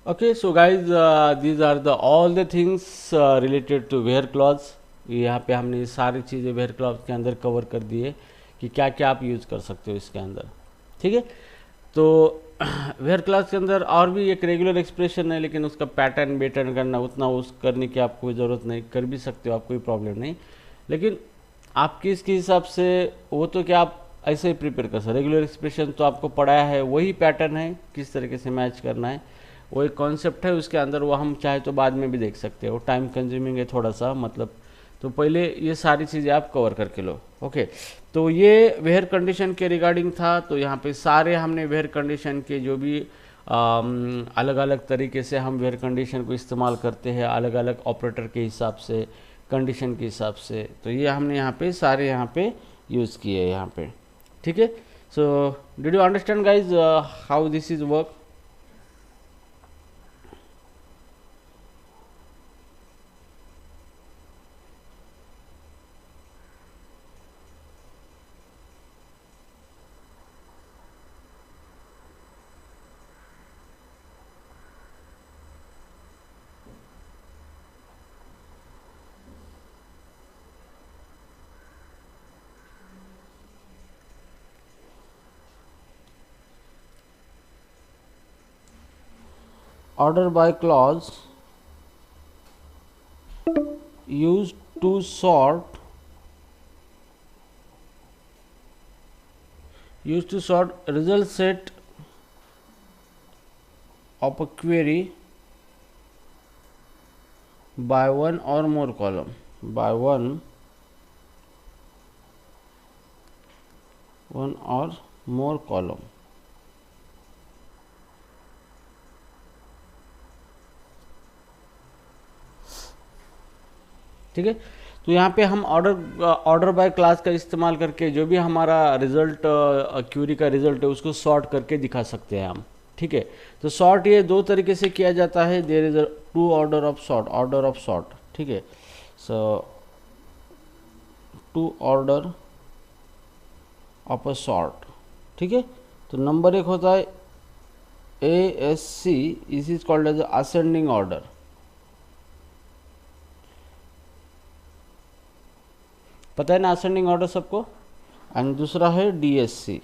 Okay, so guys, these are the all the things related to where clause. यहाँ पे हमने ये सारी चीज़ें वेयर क्लॉथ के अंदर कवर कर दी है कि क्या क्या आप यूज़ कर सकते हो इसके अंदर। ठीक है, तो वेयर क्लॉथ के अंदर और भी एक रेगुलर एक्सप्रेशन है, लेकिन उसका पैटर्न बेटर्न करना उतना उस करने की आपको ज़रूरत नहीं, कर भी सकते हो आप, कोई प्रॉब्लम नहीं। लेकिन आप किसके हिसाब से, वो तो क्या आप ऐसे ही प्रिपेयर कर सकते। रेगुलर एक्सप्रेशन तो आपको पढ़ाया है, वही पैटर्न है, किस तरीके से मैच करना है वो एक कॉन्सेप्ट है उसके अंदर, वो हम चाहे तो बाद में भी देख सकते हो, टाइम कंज्यूमिंग है थोड़ा सा मतलब। तो पहले ये सारी चीज़ें आप कवर करके लो। ओके, तो ये वेयर कंडीशन के रिगार्डिंग था। तो यहाँ पे सारे हमने वेयर कंडीशन के जो भी अलग अलग तरीके से हम वेयर कंडीशन को इस्तेमाल करते हैं, अलग अलग ऑपरेटर के हिसाब से, कंडीशन के हिसाब से, तो ये हमने यहाँ पे सारे यहाँ पे यूज़ किए यहाँ पे। ठीक है, so did you understand guys how this is work? Order by clause used to sort result set of a query by one or more column, by one or more column। ठीक है, तो यहाँ पे हम ऑर्डर बाय क्लास का इस्तेमाल करके जो भी हमारा रिजल्ट क्यूरी का रिजल्ट है उसको सॉर्ट करके दिखा सकते हैं हम। ठीक है, तो सॉर्ट ये दो तरीके से किया जाता है, there is two order of sort. ठीक है, so two order of a sort. ठीक है, तो नंबर एक होता है ASC, इस is called as ascending order. पता है ना असेंडिंग ऑर्डर सबको। एंड दूसरा है DSC,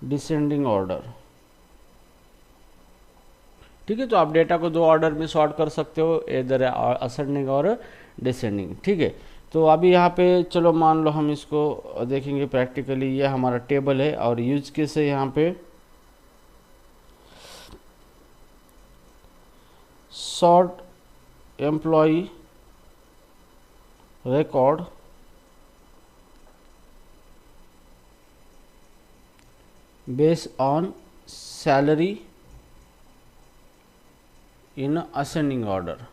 डिसेंडिंग ऑर्डर। ठीक है, तो आप डेटा को दो ऑर्डर में सॉर्ट कर सकते हो, इधर असेंडिंग और डिसेंडिंग। ठीक है, तो अभी यहाँ पे चलो मान लो हम इसको देखेंगे प्रैक्टिकली। ये हमारा टेबल है और यूज केस है यहाँ पे sort employee record based on salary in ascending order.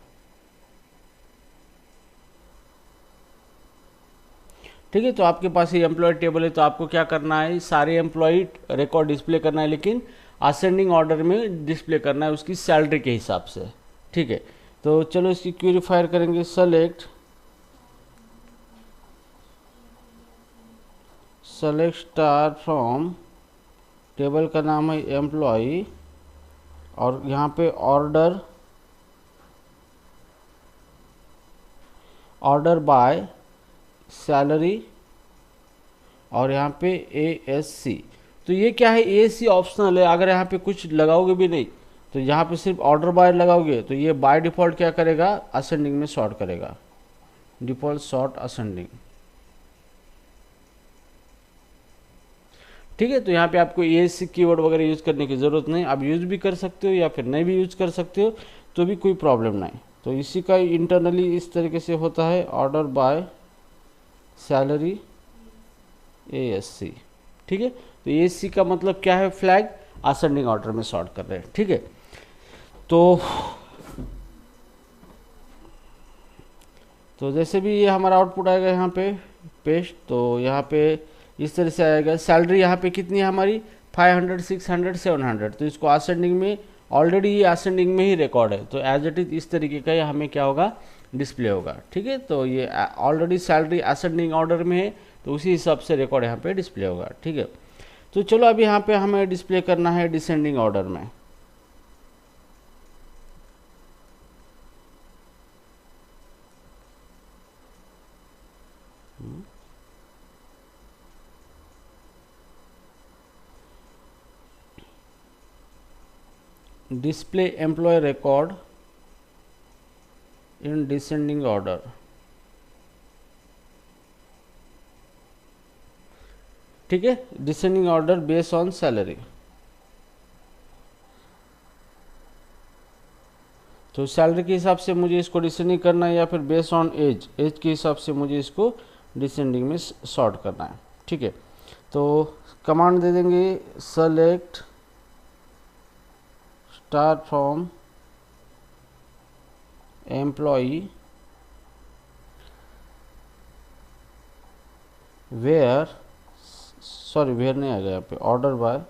ठीक है, तो आपके पास ये एम्प्लॉय टेबल है, तो आपको क्या करना है, सारे एम्प्लॉय रिकॉर्ड डिस्प्ले करना है, लेकिन असेंडिंग ऑर्डर में डिस्प्ले करना है उसकी सैलरी के हिसाब से। ठीक है, तो चलो इसकी क्वेरी फायर करेंगे। सेलेक्ट स्टार फ्रॉम, टेबल का नाम है एम्प्लॉय, और यहाँ पे ऑर्डर बाय सैलरी, और यहाँ पे ASC। तो ये क्या है, ASC ऑप्शनल है, अगर यहाँ पे कुछ लगाओगे भी नहीं, तो यहाँ पे सिर्फ ऑर्डर बाय लगाओगे तो ये बाय डिफ़ॉल्ट क्या करेगा, असेंडिंग में सॉर्ट करेगा, डिफ़ॉल्ट सॉर्ट असेंडिंग। ठीक है, तो यहाँ पे आपको ASC कीवर्ड वगैरह यूज़ करने की ज़रूरत नहीं, आप यूज़ भी कर सकते हो या फिर नहीं भी यूज़ कर सकते हो, तो भी कोई प्रॉब्लम नहीं। तो इसी का इंटरनली इस तरीके से होता है, ऑर्डर बाय सैलरी ASC। ठीक है, तो ASC का मतलब क्या है, फ्लैग असेंडिंग ऑर्डर में सॉर्ट कर रहे हैं। ठीक है, तो जैसे भी ये हमारा आउटपुट आएगा यहाँ पे पेस्ट, तो यहाँ पे इस तरह से आएगा। सैलरी यहाँ पे कितनी है हमारी, 500, 600, 700, तो इसको असेंडिंग में ऑलरेडी ये असेंडिंग में ही रिकॉर्ड है, तो एज इट इज इस तरीके का ये हमें क्या होगा, डिस्प्ले होगा। ठीक है, तो ये ऑलरेडी सैलरी असेंडिंग ऑर्डर में है, तो उसी हिसाब से रिकॉर्ड यहाँ पे डिस्प्ले होगा। ठीक है, तो चलो अब यहाँ पे हमें डिस्प्ले करना है डिसेंडिंग ऑर्डर में। Display employee record in descending order. ठीक है, descending order based on salary. तो सैलरी के हिसाब से मुझे इसको डिसेंडिंग करना है, या फिर बेस्ड ऑन एज, एज के हिसाब से मुझे इसको डिसेंडिंग में सॉर्ट करना है। ठीक है, तो कमांड दे देंगे select star from employee where, sorry where नहीं आ गया यहाँ पे, ऑर्डर बाय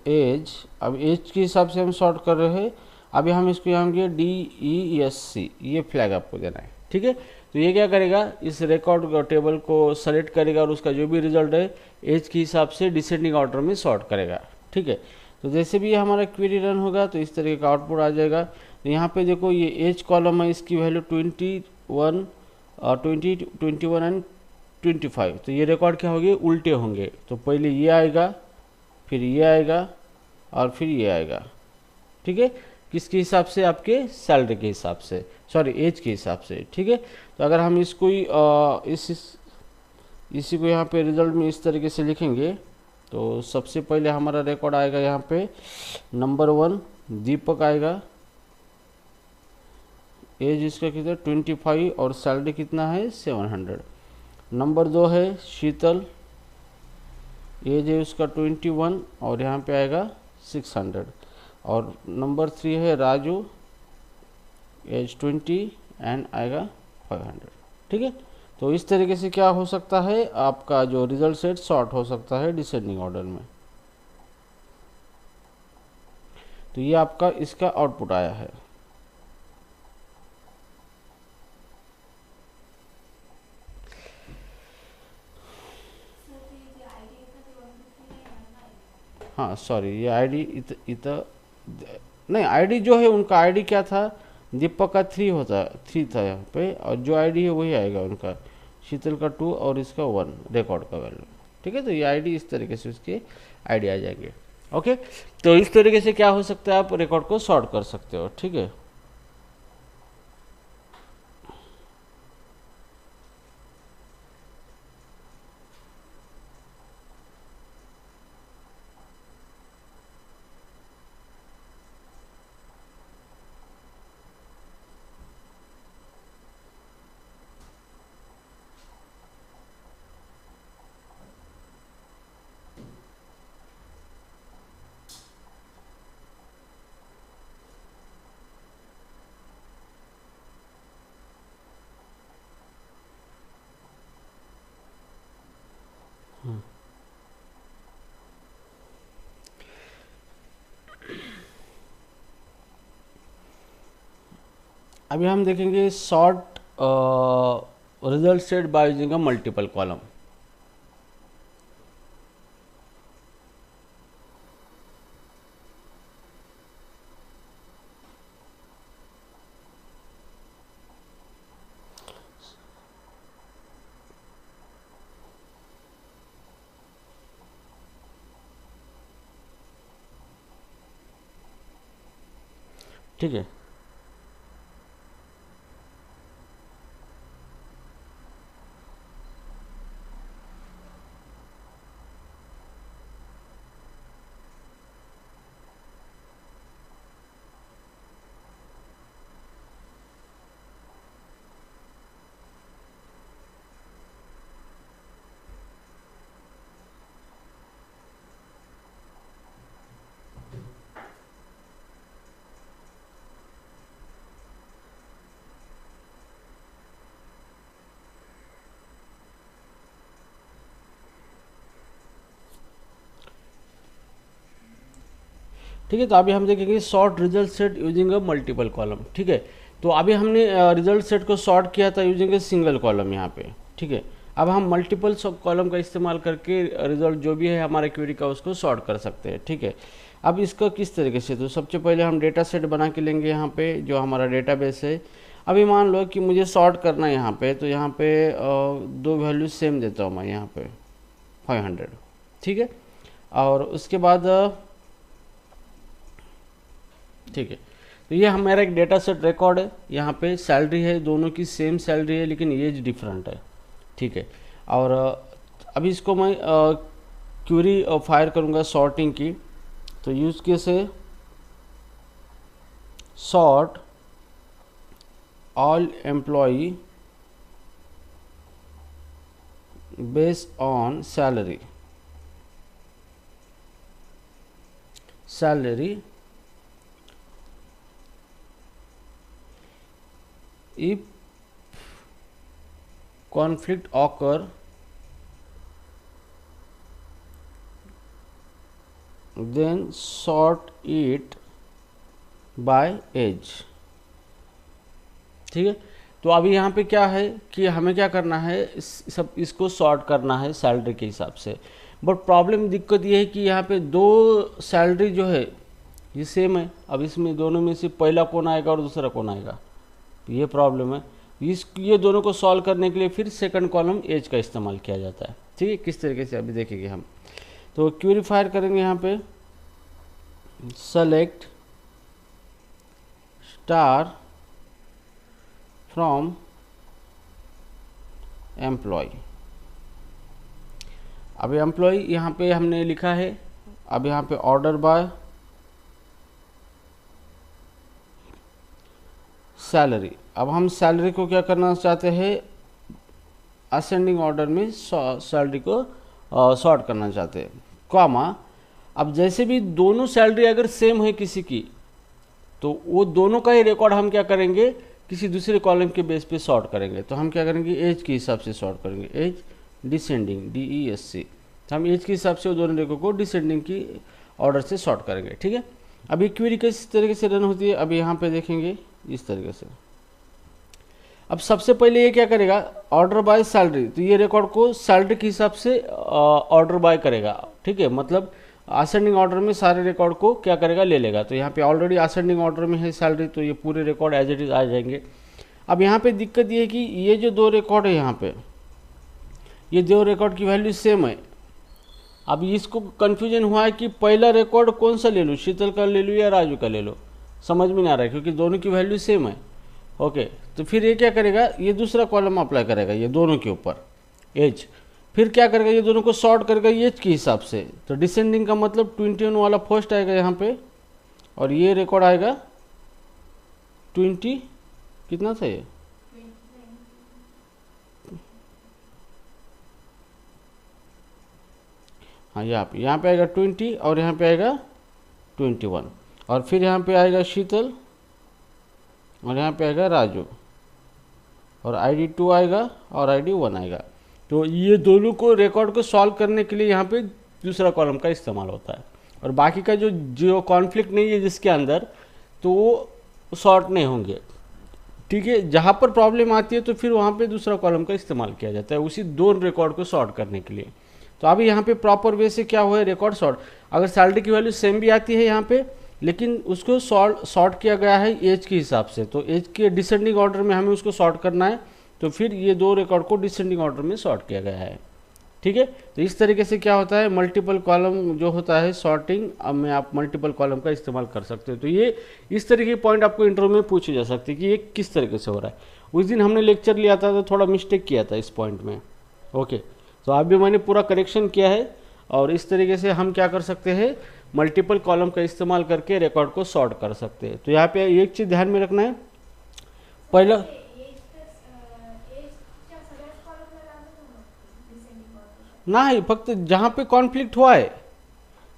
एज। अब एज के हिसाब से हम सॉर्ट कर रहे हैं। अभी हम इसको यहाँ DESC ये फ्लैग आपको देना है। ठीक है, तो ये क्या करेगा, इस रिकॉर्ड टेबल को सेलेक्ट करेगा और उसका जो भी रिजल्ट है एज के हिसाब से डिसेंडिंग ऑर्डर में सॉर्ट करेगा। ठीक है, तो जैसे भी हमारा क्वेरी रन होगा तो इस तरीके का आउटपुट आ जाएगा। तो यहाँ पे देखो ये एज कॉलम है, इसकी वैल्यू 21, 20, 21 एंड 25। तो ये रिकॉर्ड क्या होंगे, उल्टे होंगे। तो पहले ये आएगा, फिर ये आएगा और फिर ये आएगा। ठीक है, किसके हिसाब से, आपके सैलरी के हिसाब से, सॉरी एज के हिसाब से। ठीक है, तो अगर हम इसको ही इसी को यहाँ पे रिजल्ट में इस तरीके से लिखेंगे, तो सबसे पहले हमारा रिकॉर्ड आएगा यहाँ पे नंबर 1 दीपक आएगा, एज इसका कितना 25 और सैलरी कितना है 700। नंबर 2 है शीतल, एज है उसका 21 और यहाँ पे आएगा 600। और नंबर 3 है राजू, एज 20 एंड आएगा 500। ठीक है, तो इस तरीके से क्या हो सकता है, आपका जो रिजल्ट सेट सॉर्ट हो सकता है डिसेंडिंग ऑर्डर में। तो ये आपका इसका आउटपुट आया है। हाँ सॉरी, ये आईडी नहीं, आईडी जो है उनका आईडी क्या था, दीपक का 3 था यहाँ पे, और जो आईडी है वही आएगा उनका, शीतल का 2 और इसका 1 रिकॉर्ड का वैल्यू। ठीक है, तो ये आईडी इस तरीके से उसके आईडी आ जाएंगे। ओके, तो इस तरीके से क्या हो सकता है, आप रिकॉर्ड को सॉर्ट कर सकते हो। ठीक है, अभी हम देखेंगे sort result set by using a multiple column. ठीक है, ठीक है। तो अभी हम देखेंगे sort result set using a multiple column, ठीक है। तो अभी हमने रिजल्ट सेट को सॉर्ट किया था यूजिंग ए सिंगल कॉलम यहाँ पे, ठीक है। अब हम मल्टीपल कॉलम का इस्तेमाल करके रिजल्ट जो भी है हमारे क्वेरी का उसको सॉर्ट कर सकते हैं, ठीक है। अब इसको किस तरीके से, तो सबसे पहले हम डेटा सेट बना के लेंगे यहाँ पे जो हमारा डेटाबेस है। अभी मान लो कि मुझे सॉर्ट करना है यहाँ पे, तो यहाँ पे दो वैल्यू सेम देता हूँ मैं यहाँ पे 500, ठीक है। और उसके बाद ठीक है, तो ये हमारा एक डेटा सेट रिकॉर्ड है। यहाँ पे सैलरी है, दोनों की सेम सैलरी है लेकिन एज डिफरेंट है, ठीक है। और अभी इसको मैं क्वेरी फायर करूँगा सॉर्टिंग की। तो यूज केस है sort all employee based on salary if conflict occur then sort it by age, ठीक है। तो अभी यहाँ पे क्या है कि हमें क्या करना है, इसको सॉर्ट करना है सैलरी के हिसाब से। बट प्रॉब्लम दिक्कत ये है कि यहाँ पे दो सैलरी जो है ये सेम है। अब इसमें दोनों में से पहला कौन आएगा और दूसरा कौन आएगा, ये प्रॉब्लम है। ये दोनों को सॉल्व करने के लिए फिर सेकंड कॉलम एज का इस्तेमाल किया जाता है, ठीक है। किस तरीके से अभी देखेंगे हम। तो क्वेरी फायर करेंगे यहाँ पे सेलेक्ट स्टार फ्रॉम एम्प्लॉय। अभी एम्प्लॉय यहाँ पे हमने लिखा है। अब यहाँ पे ऑर्डर बाय सैलरी। अब हम सैलरी को क्या करना चाहते हैं, असेंडिंग ऑर्डर में सैलरी को सॉर्ट करना चाहते हैं, कॉमा। अब जैसे भी दोनों सैलरी अगर सेम है किसी की, तो वो दोनों का ही रिकॉर्ड हम क्या करेंगे, किसी दूसरे कॉलम के बेस पे सॉर्ट करेंगे। तो हम क्या करेंगे, एज के हिसाब से सॉर्ट करेंगे, एज डिसेंडिंग DESC। तो हम एज के हिसाब से वो दोनों रिकॉर्ड को डिसेंडिंग की ऑर्डर से सॉर्ट करेंगे, ठीक है। अभी क्वेरी किस तरीके से रन होती है, अभी यहाँ पे देखेंगे इस तरीके से। अब सबसे पहले ये क्या करेगा, ऑर्डर बाय सैलरी। तो ये रिकॉर्ड को सैलरी के हिसाब से ऑर्डर बाय करेगा, ठीक है। मतलब असेंडिंग ऑर्डर में सारे रिकॉर्ड को क्या करेगा, ले लेगा। तो यहाँ पे ऑलरेडी असेंडिंग ऑर्डर में है सैलरी, तो ये पूरे रिकॉर्ड एज इट इज आ जाएंगे। अब यहाँ पे दिक्कत ये है कि ये जो दो रिकॉर्ड है यहाँ पे, ये दो रिकॉर्ड की वैल्यू सेम है। अब इसको कन्फ्यूजन हुआ है कि पहला रिकॉर्ड कौन सा ले लूँ, शीतल का ले लूँ या राजू का ले लो, समझ में नहीं आ रहा है क्योंकि दोनों की वैल्यू सेम है। ओके, तो फिर ये क्या करेगा, ये दूसरा कॉलम अप्लाई करेगा ये दोनों के ऊपर एज। फिर क्या करेगा, ये दोनों को सॉर्ट करेगा एज के हिसाब से। तो डिसेंडिंग का मतलब 21 वाला फर्स्ट आएगा यहाँ पे, और ये रिकॉर्ड आएगा 20 कितना था ये, हाँ यहाँ पे आएगा 20 और यहाँ पे आएगा 21, और फिर यहाँ पे आएगा शीतल और यहाँ पे आएगा राजू, और ID 2 आएगा और ID 1 आएगा। तो ये दोनों को रिकॉर्ड को सॉल्व करने के लिए यहाँ पे दूसरा कॉलम का इस्तेमाल होता है, और बाकी का जो कॉन्फ्लिक्ट नहीं है जिसके अंदर, तो वो सॉर्ट नहीं होंगे, ठीक है। जहाँ पर प्रॉब्लम आती है तो फिर वहाँ पे दूसरा कॉलम का इस्तेमाल किया जाता है उसी दो रिकॉर्ड को सॉर्ट करने के लिए। तो अभी यहाँ पे प्रॉपर वे से क्या हुआ है, रिकॉर्ड सॉर्ट। अगर सैलरी की वैल्यू सेम भी आती है यहाँ पे, लेकिन उसको सॉर्ट किया गया है एज के हिसाब से। तो एज के डिसेंडिंग ऑर्डर में हमें उसको सॉर्ट करना है, तो फिर ये दो रिकॉर्ड को डिसेंडिंग ऑर्डर में सॉर्ट किया गया है, ठीक है। तो इस तरीके से क्या होता है, मल्टीपल कॉलम जो होता है सॉर्टिंग में आप मल्टीपल कॉलम का इस्तेमाल कर सकते हो। तो ये इस तरीके के पॉइंट आपको इंटरव्यू में पूछे जा सकते हैं कि ये किस तरीके से हो रहा है। उस दिन हमने लेक्चर लिया था तो थोड़ा मिस्टेक किया था इस पॉइंट में, ओके। तो अभी मैंने पूरा करेक्शन किया है, और इस तरीके से हम क्या कर सकते हैं, मल्टीपल कॉलम का इस्तेमाल करके रिकॉर्ड को सॉर्ट कर सकते हैं। तो यहाँ पे एक चीज़ ध्यान में रखना है, पहला नहीं, फक्त जहाँ पे कॉन्फ्लिक्ट हुआ है,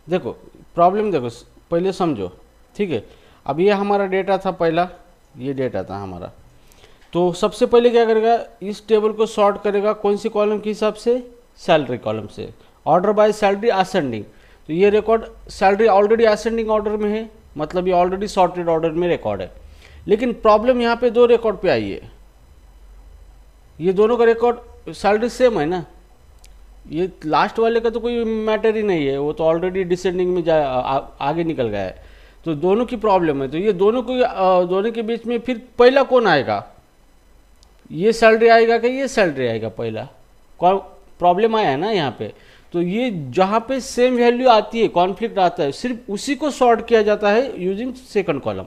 देखो प्रॉब्लम देखो पहले समझो, ठीक है। अब ये हमारा डेटा था, पहला ये डेटा था हमारा। तो सबसे पहले क्या करेगा, इस टेबल को सॉर्ट करेगा कौन सी कॉलम के हिसाब से, सैलरी कॉलम से, ऑर्डर बाय सैलरी असेंडिंग। तो ये record salary already ascending order में है, मतलब ये ऑलरेडी सॉर्टेड ऑर्डर में रिकॉर्ड है। लेकिन प्रॉब्लम यहाँ पे दो रिकॉर्ड पे आई है, ये दोनों का रिकॉर्ड सैलरी सेम है ना, ये लास्ट वाले का तो कोई मैटर ही नहीं है, वो तो ऑलरेडी डिसेंडिंग में आगे निकल गया है। तो दोनों की प्रॉब्लम है। तो ये दोनों को दोनों के बीच में फिर पहला कौन आएगा, ये सैलरी आएगा कि ये सैलरी आएगा, पहला कौन प्रॉब्लम आया है ना यहाँ पे। तो ये जहाँ पे सेम वैल्यू आती है, कॉन्फ्लिक्ट आता है, सिर्फ उसी को सॉर्ट किया जाता है यूजिंग सेकंड कॉलम।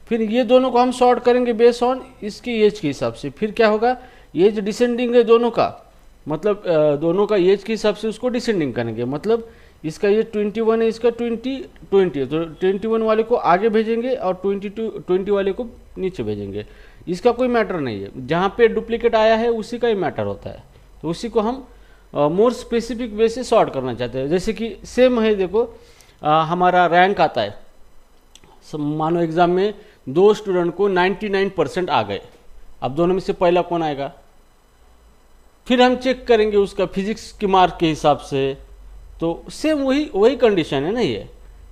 फिर ये दोनों को हम सॉर्ट करेंगे बेस ऑन इसकी एज के हिसाब से। फिर क्या होगा, एज डिसेंडिंग है दोनों का, मतलब दोनों का एज के हिसाब से उसको डिसेंडिंग करेंगे। मतलब इसका ये 21 है, इसका 20 है, तो 21 वाले को आगे भेजेंगे और 20 वाले को नीचे भेजेंगे। इसका कोई मैटर नहीं है, जहाँ पे डुप्लीकेट आया है उसी का ही मैटर होता है। तो उसी को हम मोर स्पेसिफिक वे से सॉर्ट करना चाहते हैं। जैसे कि सेम है, देखो हमारा रैंक आता है, मानो एग्जाम में दो स्टूडेंट को 99% आ गए, अब दोनों में से पहला कौन आएगा, फिर हम चेक करेंगे उसका फिजिक्स के मार्क के हिसाब से। तो सेम वही कंडीशन है ना, ये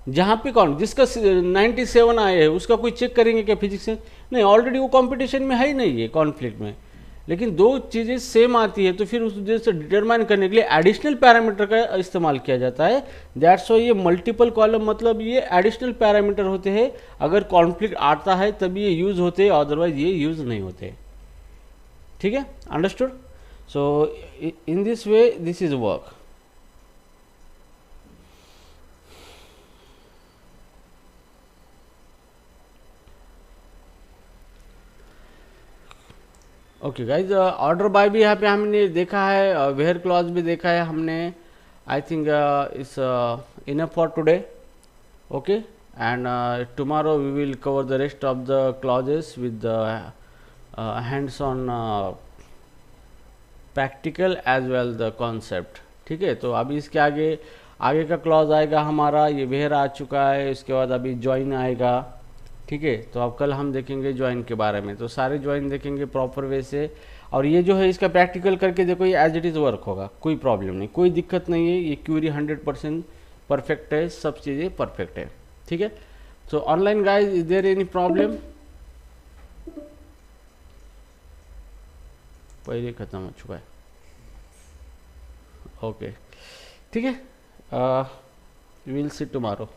जहाँ पे कौन जिसका 97 आए हैं उसका कोई चेक करेंगे क्या फिजिक्स में, नहीं, ऑलरेडी वो कंपटीशन में है ही नहीं है, कॉन्फ्लिक्ट में। लेकिन दो चीज़ें सेम आती है तो फिर उस वजह से डिटरमाइन करने के लिए एडिशनल पैरामीटर का इस्तेमाल किया जाता है। दैट्स वाई ये मल्टीपल कॉलम, मतलब ये एडिशनल पैरामीटर होते हैं, अगर कॉन्फ्लिक्ट आता है तभी ये यूज़ होते हैं, अदरवाइज ये यूज़ नहीं होते। ठीक है, understood. So in this way this is work. Okay guys, order by भी यहाँ पे हमने देखा है, वेयर क्लॉज भी देखा है हमने। I think it's enough for today. Okay, and tomorrow we will cover the rest of the clauses with the hands on practical as well the concept. ठीक है, तो अभी इसके आगे का क्लॉज आएगा हमारा, ये वेयर आ चुका है, इसके बाद अभी ज्वाइन आएगा। ठीक है, तो अब कल हम देखेंगे ज्वाइन के बारे में, तो सारे ज्वाइन देखेंगे प्रॉपर वे से। और ये जो है इसका प्रैक्टिकल करके देखो, ये एज इट इज़ वर्क होगा, कोई प्रॉब्लम नहीं, कोई दिक्कत नहीं है। ये क्यूरी 100% परफेक्ट है, सब चीज़ें परफेक्ट है। ठीक है, so online guys, is there any problem? पहले ख़त्म हो चुका है। ओके, ठीक है, विल सी टुमारो।